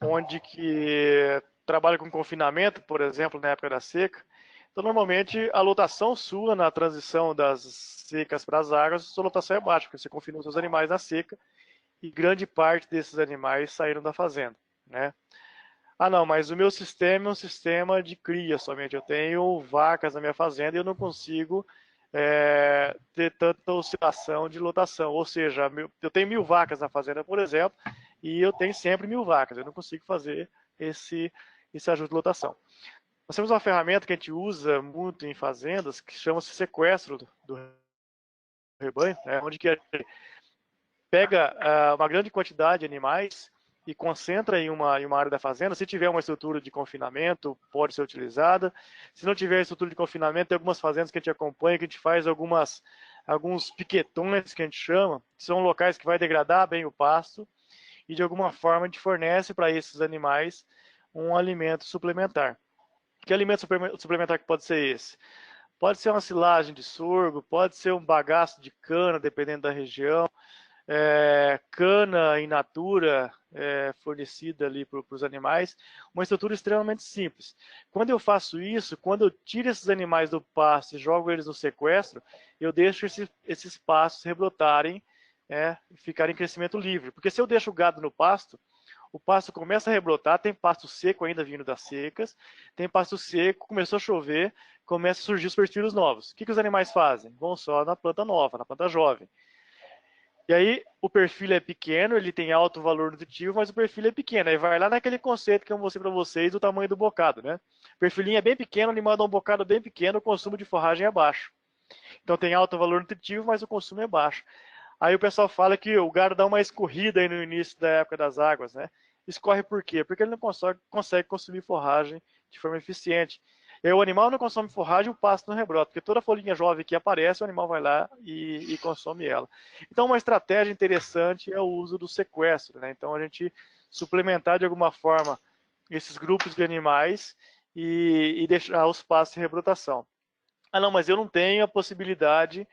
Speaker 2: onde que trabalha com confinamento, por exemplo, na época da seca. Então, normalmente, a lotação sua na transição das secas para as águas, sua lotação é baixa, porque você confina os seus animais na seca e grande parte desses animais saíram da fazenda, né? Ah, não, mas o meu sistema é um sistema de cria somente. Eu tenho vacas na minha fazenda e eu não consigo ter tanta oscilação de lotação. Ou seja, eu tenho 1000 vacas na fazenda, por exemplo, e eu tenho sempre 1000 vacas. Eu não consigo fazer esse ajuste de lotação. Nós temos uma ferramenta que a gente usa muito em fazendas, que chama-se sequestro do rebanho, né, onde que a gente pega uma grande quantidade de animais e concentra em uma área da fazenda. Se tiver uma estrutura de confinamento, pode ser utilizada. Se não tiver estrutura de confinamento, tem algumas fazendas que a gente acompanha, que a gente faz alguns piquetões, que a gente chama, que são locais que vai degradar bem o pasto, e de alguma forma a gente fornece para esses animais um alimento suplementar. Que alimento suplementar que pode ser esse? Pode ser uma silagem de sorgo, pode ser um bagaço de cana, dependendo da região, cana in natura fornecida ali para os animais, uma estrutura extremamente simples. Quando eu faço isso, quando eu tiro esses animais do pasto e jogo eles no sequestro, eu deixo esses pastos rebrotarem, ficarem em crescimento livre. Porque se eu deixo o gado no pasto, o pasto começa a rebrotar, tem pasto seco ainda vindo das secas, tem pasto seco, começou a chover, começa a surgir os perfilhos novos. O que os animais fazem? Vão só na planta nova, na planta jovem. E aí o perfil é pequeno, ele tem alto valor nutritivo, mas o perfil é pequeno. Aí vai lá naquele conceito que eu mostrei para vocês do tamanho do bocado, né? O perfilinho é bem pequeno, ele manda um bocado bem pequeno, o consumo de forragem é baixo. Então tem alto valor nutritivo, mas o consumo é baixo. Aí o pessoal fala que o gado dá uma escorrida aí no início da época das águas, né? Escorre por quê? Porque ele não consegue consumir forragem de forma eficiente. E aí o animal não consome forragem, o pasto não rebrota, porque toda folhinha jovem que aparece, o animal vai lá e consome ela. Então, uma estratégia interessante é o uso do sequestro, né? Então, a gente suplementar de alguma forma esses grupos de animais e deixar os pastos em rebrotação. Ah, não, mas eu não tenho a possibilidade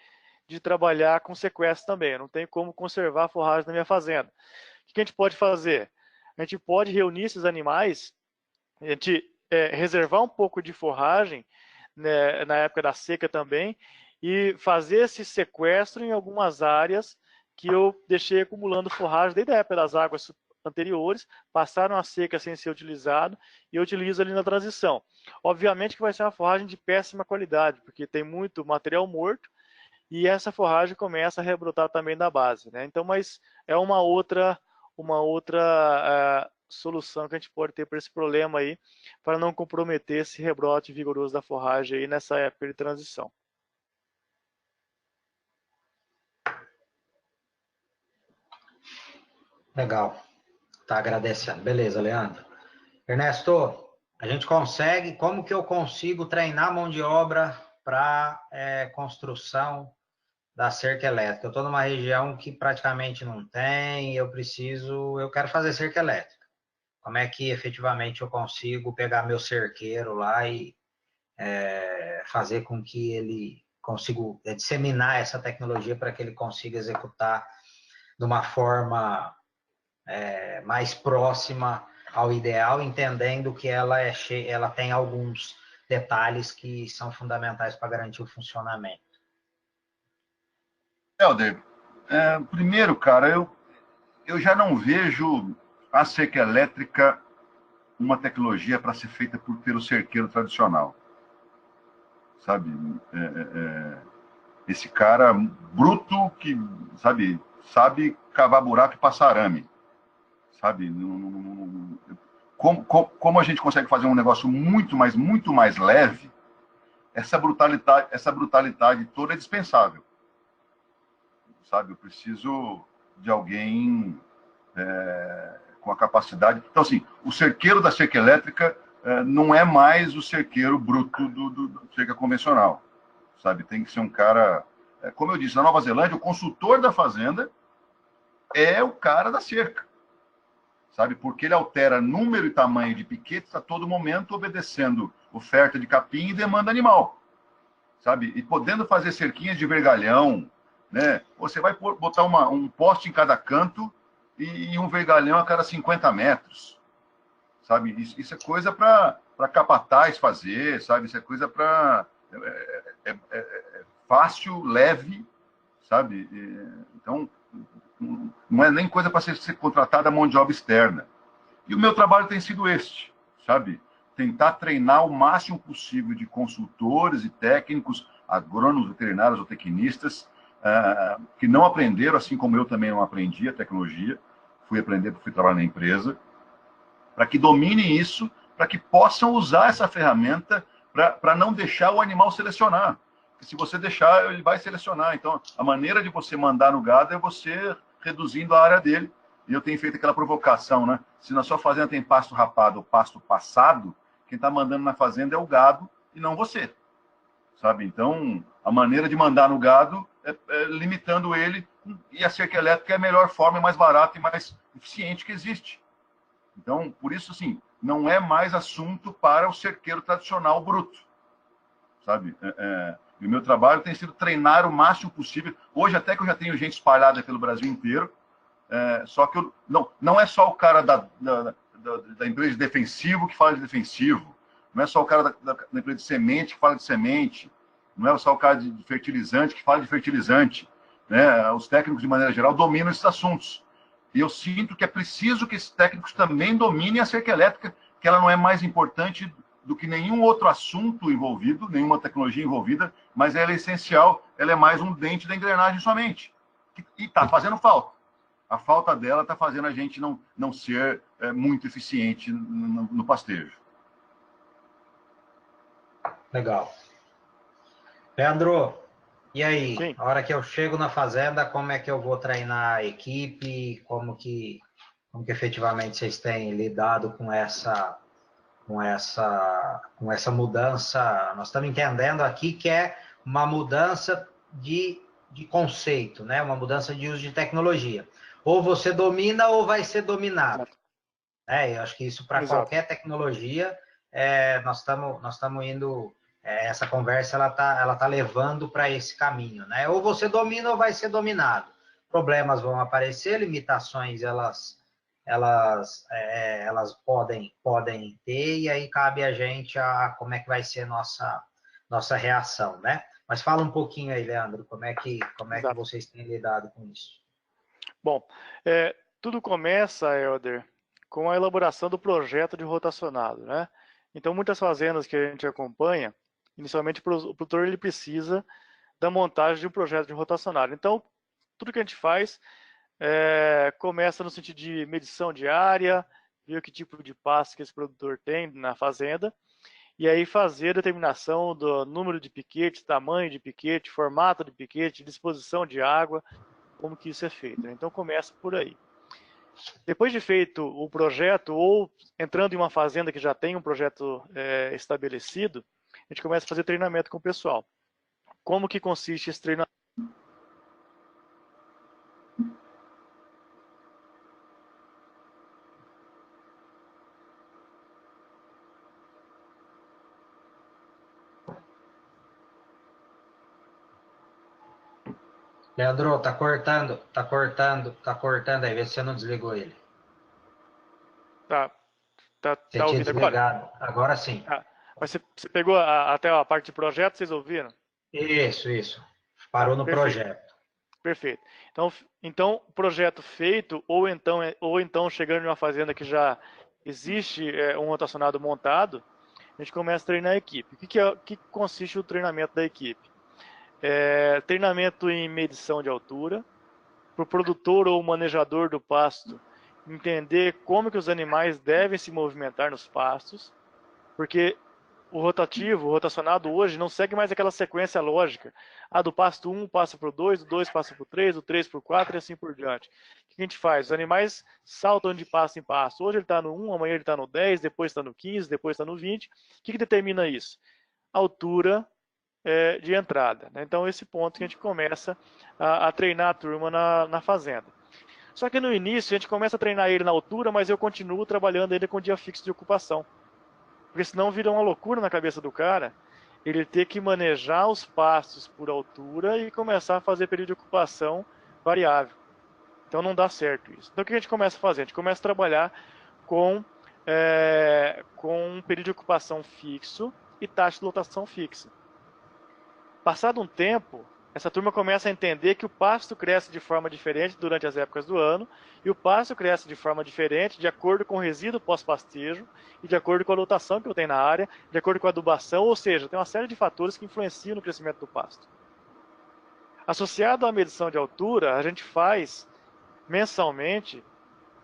Speaker 2: de trabalhar com sequestro também, eu não tenho como conservar a forragem na minha fazenda. O que a gente pode fazer? A gente pode reunir esses animais, a gente reservar um pouco de forragem, né, na época da seca também, e fazer esse sequestro em algumas áreas que eu deixei acumulando forragem desde a época das águas anteriores, passaram a seca sem ser utilizado, e eu utilizo ali na transição. Obviamente que vai ser uma forragem de péssima qualidade, porque tem muito material morto, e essa forragem começa a rebrotar também da base, né? Então, mas é uma outra solução que a gente pode ter para esse problema aí, para não comprometer esse rebrote vigoroso da forragem aí nessa época de transição.
Speaker 1: Legal. Tá agradecendo. Beleza, Leandro. Ernesto, a gente consegue, como que eu consigo treinar mão de obra para construção da cerca elétrica? Eu estou numa região que praticamente não tem, eu quero fazer cerca elétrica. Como é que efetivamente eu consigo pegar meu cerqueiro lá e fazer com que ele consiga disseminar essa tecnologia para que ele consiga executar de uma forma mais próxima ao ideal, entendendo que ela tem alguns detalhes que são fundamentais para garantir o funcionamento.
Speaker 4: Helder, primeiro, cara, eu já não vejo a cerca elétrica uma tecnologia para ser feita pelo cerqueiro tradicional. Sabe? Esse cara bruto que, sabe cavar buraco e passar arame. Sabe? Como a gente consegue fazer um negócio muito mais leve, essa brutalidade toda é dispensável. Sabe? Eu preciso de alguém com a capacidade. Então, assim, o cerqueiro da cerca elétrica não é mais o cerqueiro bruto do cerca convencional. Sabe? Tem que ser um cara. Como eu disse, na Nova Zelândia, o consultor da fazenda é o cara da cerca. Sabe? Porque ele altera número e tamanho de piquetes a todo momento, obedecendo oferta de capim e demanda animal. Sabe? E podendo fazer cerquinhas de vergalhão, né? Você vai botar um poste em cada canto e um vergalhão a cada 50 metros. sabe? Isso é coisa para capataz fazer, sabe? Isso é coisa para fácil, leve, sabe? Então, não é nem coisa para ser contratada a mão de obra externa. E o meu trabalho tem sido este, sabe? Tentar treinar o máximo possível de consultores e técnicos, agrônomos, veterinários ou tecnistas, que não aprenderam, assim como eu também não aprendi a tecnologia, fui aprender porque fui trabalhar na empresa, para que dominem isso, para que possam usar essa ferramenta para não deixar o animal selecionar. Porque se você deixar, ele vai selecionar. Então, a maneira de você mandar no gado é você reduzindo a área dele. E eu tenho feito aquela provocação, né? Se na sua fazenda tem pasto rapado ou pasto passado, quem está mandando na fazenda é o gado e não você, sabe? Então, a maneira de mandar no gado é limitando ele, e a cerca elétrica é a melhor forma, é mais barata e mais eficiente que existe. Então, por isso, assim, não é mais assunto para o cerqueiro tradicional bruto, sabe? E o meu trabalho tem sido treinar o máximo possível. Hoje, até que eu já tenho gente espalhada pelo Brasil inteiro, só que não é só o cara da empresa de defensivo que fala de defensivo, não é só o cara da empresa de semente que fala de semente, não é só o cara de fertilizante que fala de fertilizante, né? Os técnicos, de maneira geral, dominam esses assuntos. E eu sinto que é preciso que esses técnicos também dominem a cerca elétrica, que ela não é mais importante do que nenhum outro assunto envolvido, nenhuma tecnologia envolvida, mas ela é essencial, ela é mais um dente da engrenagem somente. E está fazendo falta. A falta dela está fazendo a gente não ser muito eficiente no pastejo.
Speaker 1: Legal. Leandro, e aí?
Speaker 2: Sim.
Speaker 1: A hora que eu chego na fazenda, como é que eu vou treinar a equipe? Como que efetivamente vocês têm lidado com essa mudança? Nós estamos entendendo aqui que é uma mudança de conceito, né? Uma mudança de uso de tecnologia. Ou você domina ou vai ser dominado. Eu acho que isso para qualquer tecnologia, nós estamos indo, essa conversa ela tá levando para esse caminho, né? Ou você domina ou vai ser dominado. Problemas vão aparecer, limitações elas podem ter, e aí cabe a gente como é que vai ser nossa reação, né? Mas fala um pouquinho aí, Leandro, como é que vocês têm lidado com isso?
Speaker 2: Bom, tudo começa, Helder, com a elaboração do projeto de rotacionado, né? Então, muitas fazendas que a gente acompanha, inicialmente o produtor ele precisa da montagem de um projeto de rotacionado. Então, tudo que a gente faz começa no sentido de medição de área, ver que tipo de pasto que esse produtor tem na fazenda, e aí fazer a determinação do número de piquete, tamanho de piquete, formato de piquete, disposição de água, como que isso é feito. Então começa por aí. Depois de feito o projeto, ou entrando em uma fazenda que já tem um projeto estabelecido, a gente começa a fazer treinamento com o pessoal. Como que consiste esse treinamento?
Speaker 1: Leandro, tá cortando aí, vê se você não desligou ele.
Speaker 2: Tá
Speaker 1: Você tinha
Speaker 2: ouvindo
Speaker 1: desligado, agora sim.
Speaker 2: Mas você pegou até a parte de projeto, vocês ouviram?
Speaker 1: Isso. Parou no
Speaker 2: Perfeito.
Speaker 1: projeto.
Speaker 2: Perfeito. Então, projeto feito, ou então chegando em uma fazenda que já existe um rotacionado montado, a gente começa a treinar a equipe. O que consiste o treinamento da equipe? Treinamento em medição de altura, para o produtor ou manejador do pasto entender como que os animais devem se movimentar nos pastos, porque o rotacionado hoje não segue mais aquela sequência lógica. Do pasto 1 passa para o 2, do 2 passa para o 3, do 3 para o 4 e assim por diante. O que a gente faz? Os animais saltam de pasto em pasto. Hoje ele está no 1, amanhã ele está no 10, depois está no 15, depois está no 20. O que determina isso? Altura de entrada, né? Então, esse ponto que a gente começa a treinar a turma na fazenda. Só que no início, a gente começa a treinar ele na altura, mas eu continuo trabalhando ele com dia fixo de ocupação. Porque senão vira uma loucura na cabeça do cara ele ter que manejar os pastos por altura e começar a fazer período de ocupação variável. Então não dá certo isso. Então o que a gente começa a fazer? A gente começa a trabalhar com com um período de ocupação fixo e taxa de lotação fixa. Passado um tempo, essa turma começa a entender que o pasto cresce de forma diferente durante as épocas do ano e o pasto cresce de forma diferente de acordo com o resíduo pós-pastejo e de acordo com a lotação que eu tenho na área, de acordo com a adubação, ou seja, tem uma série de fatores que influenciam no crescimento do pasto. Associado à medição de altura, a gente faz mensalmente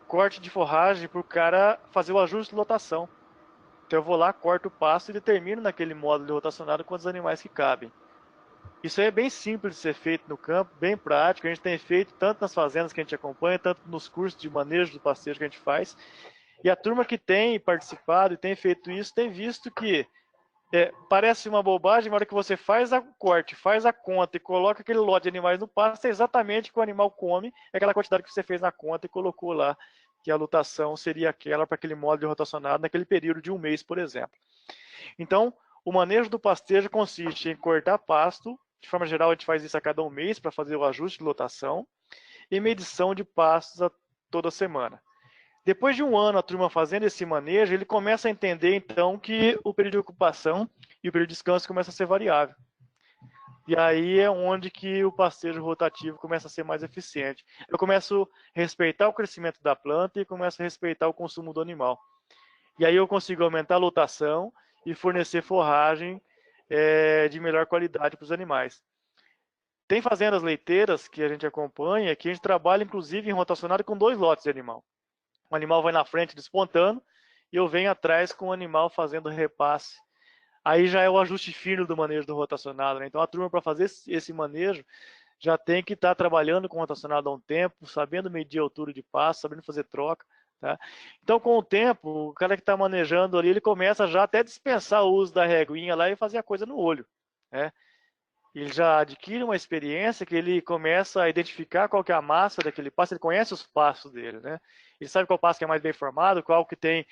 Speaker 2: corte de forragem para o cara fazer o ajuste de lotação. Então eu vou lá, corto o pasto e determino naquele módulo rotacionado quantos animais que cabem. Isso aí é bem simples de ser feito no campo, bem prático. A gente tem feito tanto nas fazendas que a gente acompanha, tanto nos cursos de manejo do pastejo que a gente faz. E a turma que tem participado e tem feito isso, tem visto que parece uma bobagem, na hora que você faz o corte, faz a conta e coloca aquele lote de animais no pasto, é exatamente o que o animal come, é aquela quantidade que você fez na conta e colocou lá, que a lotação seria aquela para aquele módulo rotacionado naquele período de um mês, por exemplo. Então, o manejo do pastejo consiste em cortar pasto. De forma geral, a gente faz isso a cada um mês para fazer o ajuste de lotação e medição de pastos toda semana. Depois de um ano a turma fazendo esse manejo, ele começa a entender então que o período de ocupação e o período de descanso começa a ser variável. E aí é onde que o pastejo rotativo começa a ser mais eficiente. Eu começo a respeitar o crescimento da planta e começo a respeitar o consumo do animal. E aí eu consigo aumentar a lotação e fornecer forragem de melhor qualidade para os animais. Tem fazendas leiteiras que a gente acompanha, que a gente trabalha inclusive em rotacionado com 2 lotes de animal. O animal vai na frente despontando e eu venho atrás com o animal fazendo repasse. Aí já é o ajuste fino do manejo do rotacionado, né? Então a turma, para fazer esse manejo, já tem que estar trabalhando com rotacionado há um tempo, sabendo medir a altura de passo, sabendo fazer troca. Tá? Então, com o tempo, o cara que está manejando ali, ele começa já até a dispensar o uso da reguinha lá e fazer a coisa no olho. Né? Ele já adquire uma experiência que ele começa a identificar qual que é a massa daquele passo, ele conhece os passos dele. Né? Ele sabe qual passo que é mais bem formado, qual que tem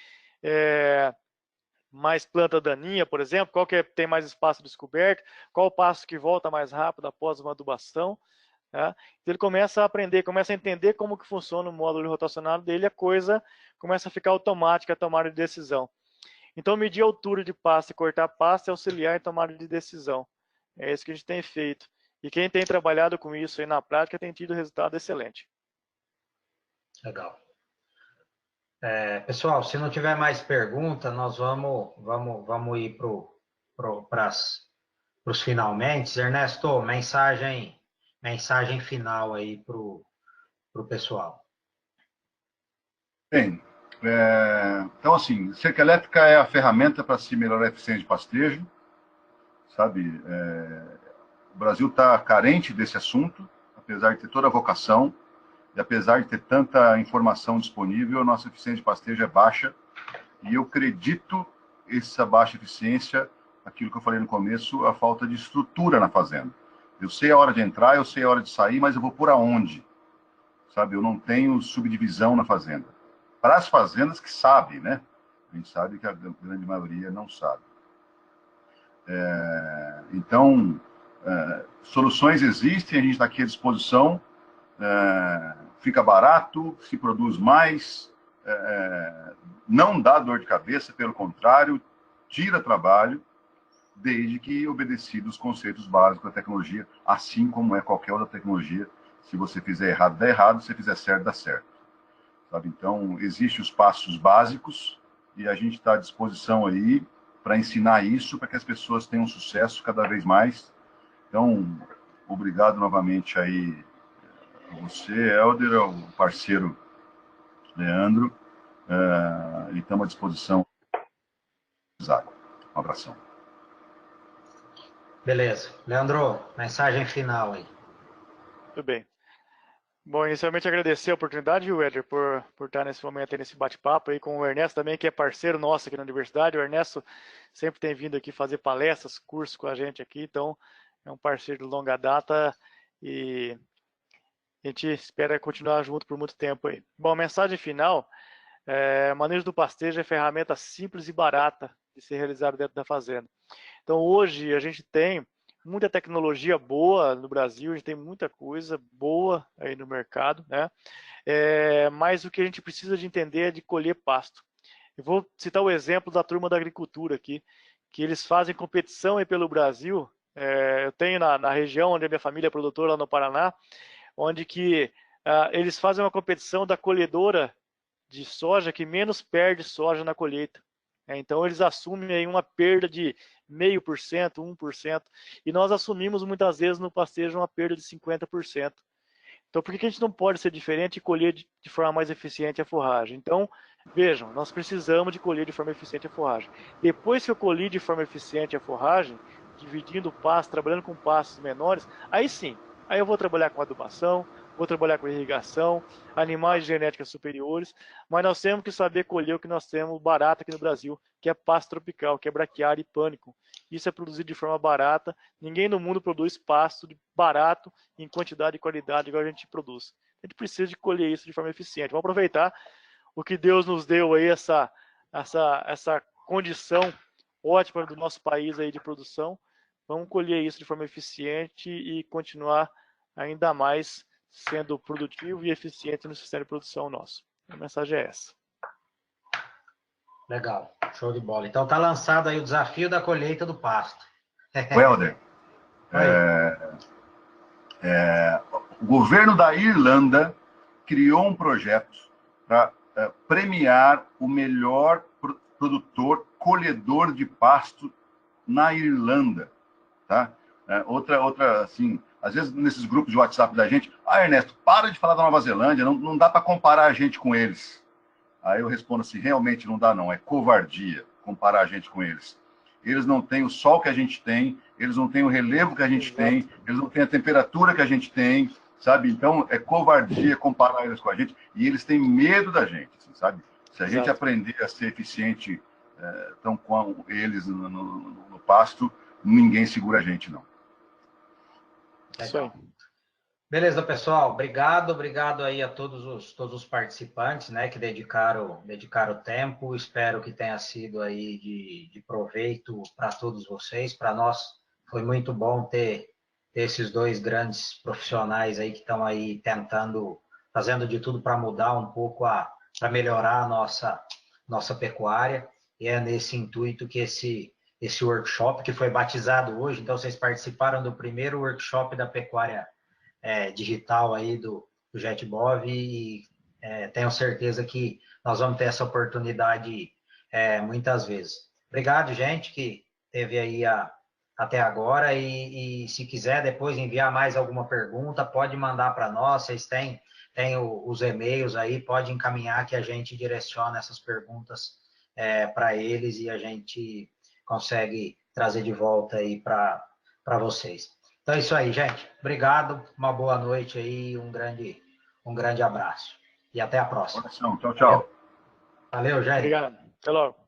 Speaker 2: mais planta daninha, por exemplo, qual que tem mais espaço descoberto, qual o passo que volta mais rápido após uma adubação. Tá? Então ele começa a aprender, começa a entender como que funciona o módulo rotacionado dele, a coisa começa a ficar automática a tomada de decisão. Então medir a altura de pasto e cortar pasto é auxiliar em tomada de decisão. É isso que a gente tem feito. E quem tem trabalhado com isso aí na prática tem tido resultado excelente.
Speaker 1: Legal. Pessoal, se não tiver mais pergunta, nós vamos ir para os finalmente. Ernesto, mensagem final aí para o pessoal.
Speaker 4: Bem, então assim, cerca elétrica é a ferramenta para se melhorar a eficiência de pastejo, sabe? O Brasil está carente desse assunto, apesar de ter toda a vocação, e apesar de ter tanta informação disponível, a nossa eficiência de pastejo é baixa, e eu acredito essa baixa eficiência, aquilo que eu falei no começo, a falta de estrutura na fazenda. Eu sei a hora de entrar, eu sei a hora de sair, mas eu vou por aonde? Sabe, eu não tenho subdivisão na fazenda. Para as fazendas que sabem, né? A gente sabe que a grande maioria não sabe. Então, soluções existem, a gente está aqui à disposição. Fica barato, se produz mais, não dá dor de cabeça, pelo contrário, tira trabalho, desde que obedecido os conceitos básicos da tecnologia, assim como é qualquer outra tecnologia. Se você fizer errado, dá errado, se fizer certo, dá certo. Sabe? Então, existem os passos básicos e a gente está à disposição aí para ensinar isso, para que as pessoas tenham sucesso cada vez mais. Então, obrigado novamente aí a você, Helder, ao parceiro Leandro, e estamos à disposição. Um abração.
Speaker 1: Beleza. Leandro, mensagem final aí.
Speaker 2: Tudo bem. Bom, inicialmente agradecer a oportunidade, Éder, por estar nesse momento aí, nesse bate-papo aí com o Ernesto também, que é parceiro nosso aqui na universidade. O Ernesto sempre tem vindo aqui fazer palestras, cursos com a gente aqui, então é um parceiro de longa data e a gente espera continuar junto por muito tempo aí. Bom, a mensagem final, manejo do pastejo é ferramenta simples e barata de ser realizada dentro da fazenda. Então hoje a gente tem muita tecnologia boa no Brasil, a gente tem muita coisa boa aí no mercado, né? Mas o que a gente precisa de entender é de colher pasto. Eu vou citar o exemplo da turma da agricultura aqui, que eles fazem competição aí pelo Brasil. Eu tenho na região onde a minha família é produtora, lá no Paraná, onde que eles fazem uma competição da colhedora de soja que menos perde soja na colheita. Então eles assumem aí uma perda de 0,5%, 1%, e nós assumimos muitas vezes no pastejo uma perda de 50%. Então por que a gente não pode ser diferente e colher de forma mais eficiente a forragem? Então, vejam, nós precisamos de colher de forma eficiente a forragem. Depois que eu colhi de forma eficiente a forragem, dividindo o pasto, trabalhando com pastos menores, aí sim, aí eu vou trabalhar com adubação, vou trabalhar com irrigação, animais de genéticas superiores, mas nós temos que saber colher o que nós temos barato aqui no Brasil, que é pasto tropical, que é braquiária e pânico. Isso é produzido de forma barata. Ninguém no mundo produz pasto barato em quantidade e qualidade igual a gente produz. A gente precisa de colher isso de forma eficiente. Vamos aproveitar o que Deus nos deu aí, essa condição ótima do nosso país aí de produção. Vamos colher isso de forma eficiente e continuar ainda mais sendo produtivo e eficiente no sistema de produção nosso. A mensagem é essa.
Speaker 1: Legal, show de bola. Então tá lançado aí o desafio da colheita do pasto.
Speaker 4: Helder, o governo da Irlanda criou um projeto para premiar o melhor produtor colhedor de pasto na Irlanda, tá? Outra, assim, às vezes nesses grupos de WhatsApp da gente, Ernesto, para de falar da Nova Zelândia, não dá para comparar a gente com eles. Aí eu respondo assim, realmente não dá não, é covardia comparar a gente com eles. Eles não têm o sol que a gente tem, eles não têm o relevo que a gente tem, eles não têm a temperatura que a gente tem, sabe? Então é covardia comparar eles com a gente, e eles têm medo da gente, assim, sabe? Se a gente aprender a ser eficiente tão com eles no pasto, ninguém segura a gente, não.
Speaker 1: Legal. Beleza, pessoal. Obrigado aí a todos os participantes, né, que dedicaram tempo. Espero que tenha sido aí de proveito para todos vocês. Para nós foi muito bom ter esses dois grandes profissionais aí que estão aí fazendo de tudo para mudar um pouco, para melhorar a nossa pecuária. E é nesse intuito que esse workshop, que foi batizado hoje, então vocês participaram do primeiro workshop da pecuária digital aí do JetBov, e tenho certeza que nós vamos ter essa oportunidade muitas vezes. Obrigado, gente, que esteve aí até agora, e se quiser depois enviar mais alguma pergunta, pode mandar para nós, vocês têm os e-mails aí, pode encaminhar que a gente direciona essas perguntas para eles e a gente consegue trazer de volta aí para vocês. Então é isso aí, gente. Obrigado, uma boa noite aí, um grande abraço. E até a próxima.
Speaker 4: Tchau, tchau.
Speaker 1: Valeu, gente.
Speaker 2: Obrigado. Até logo.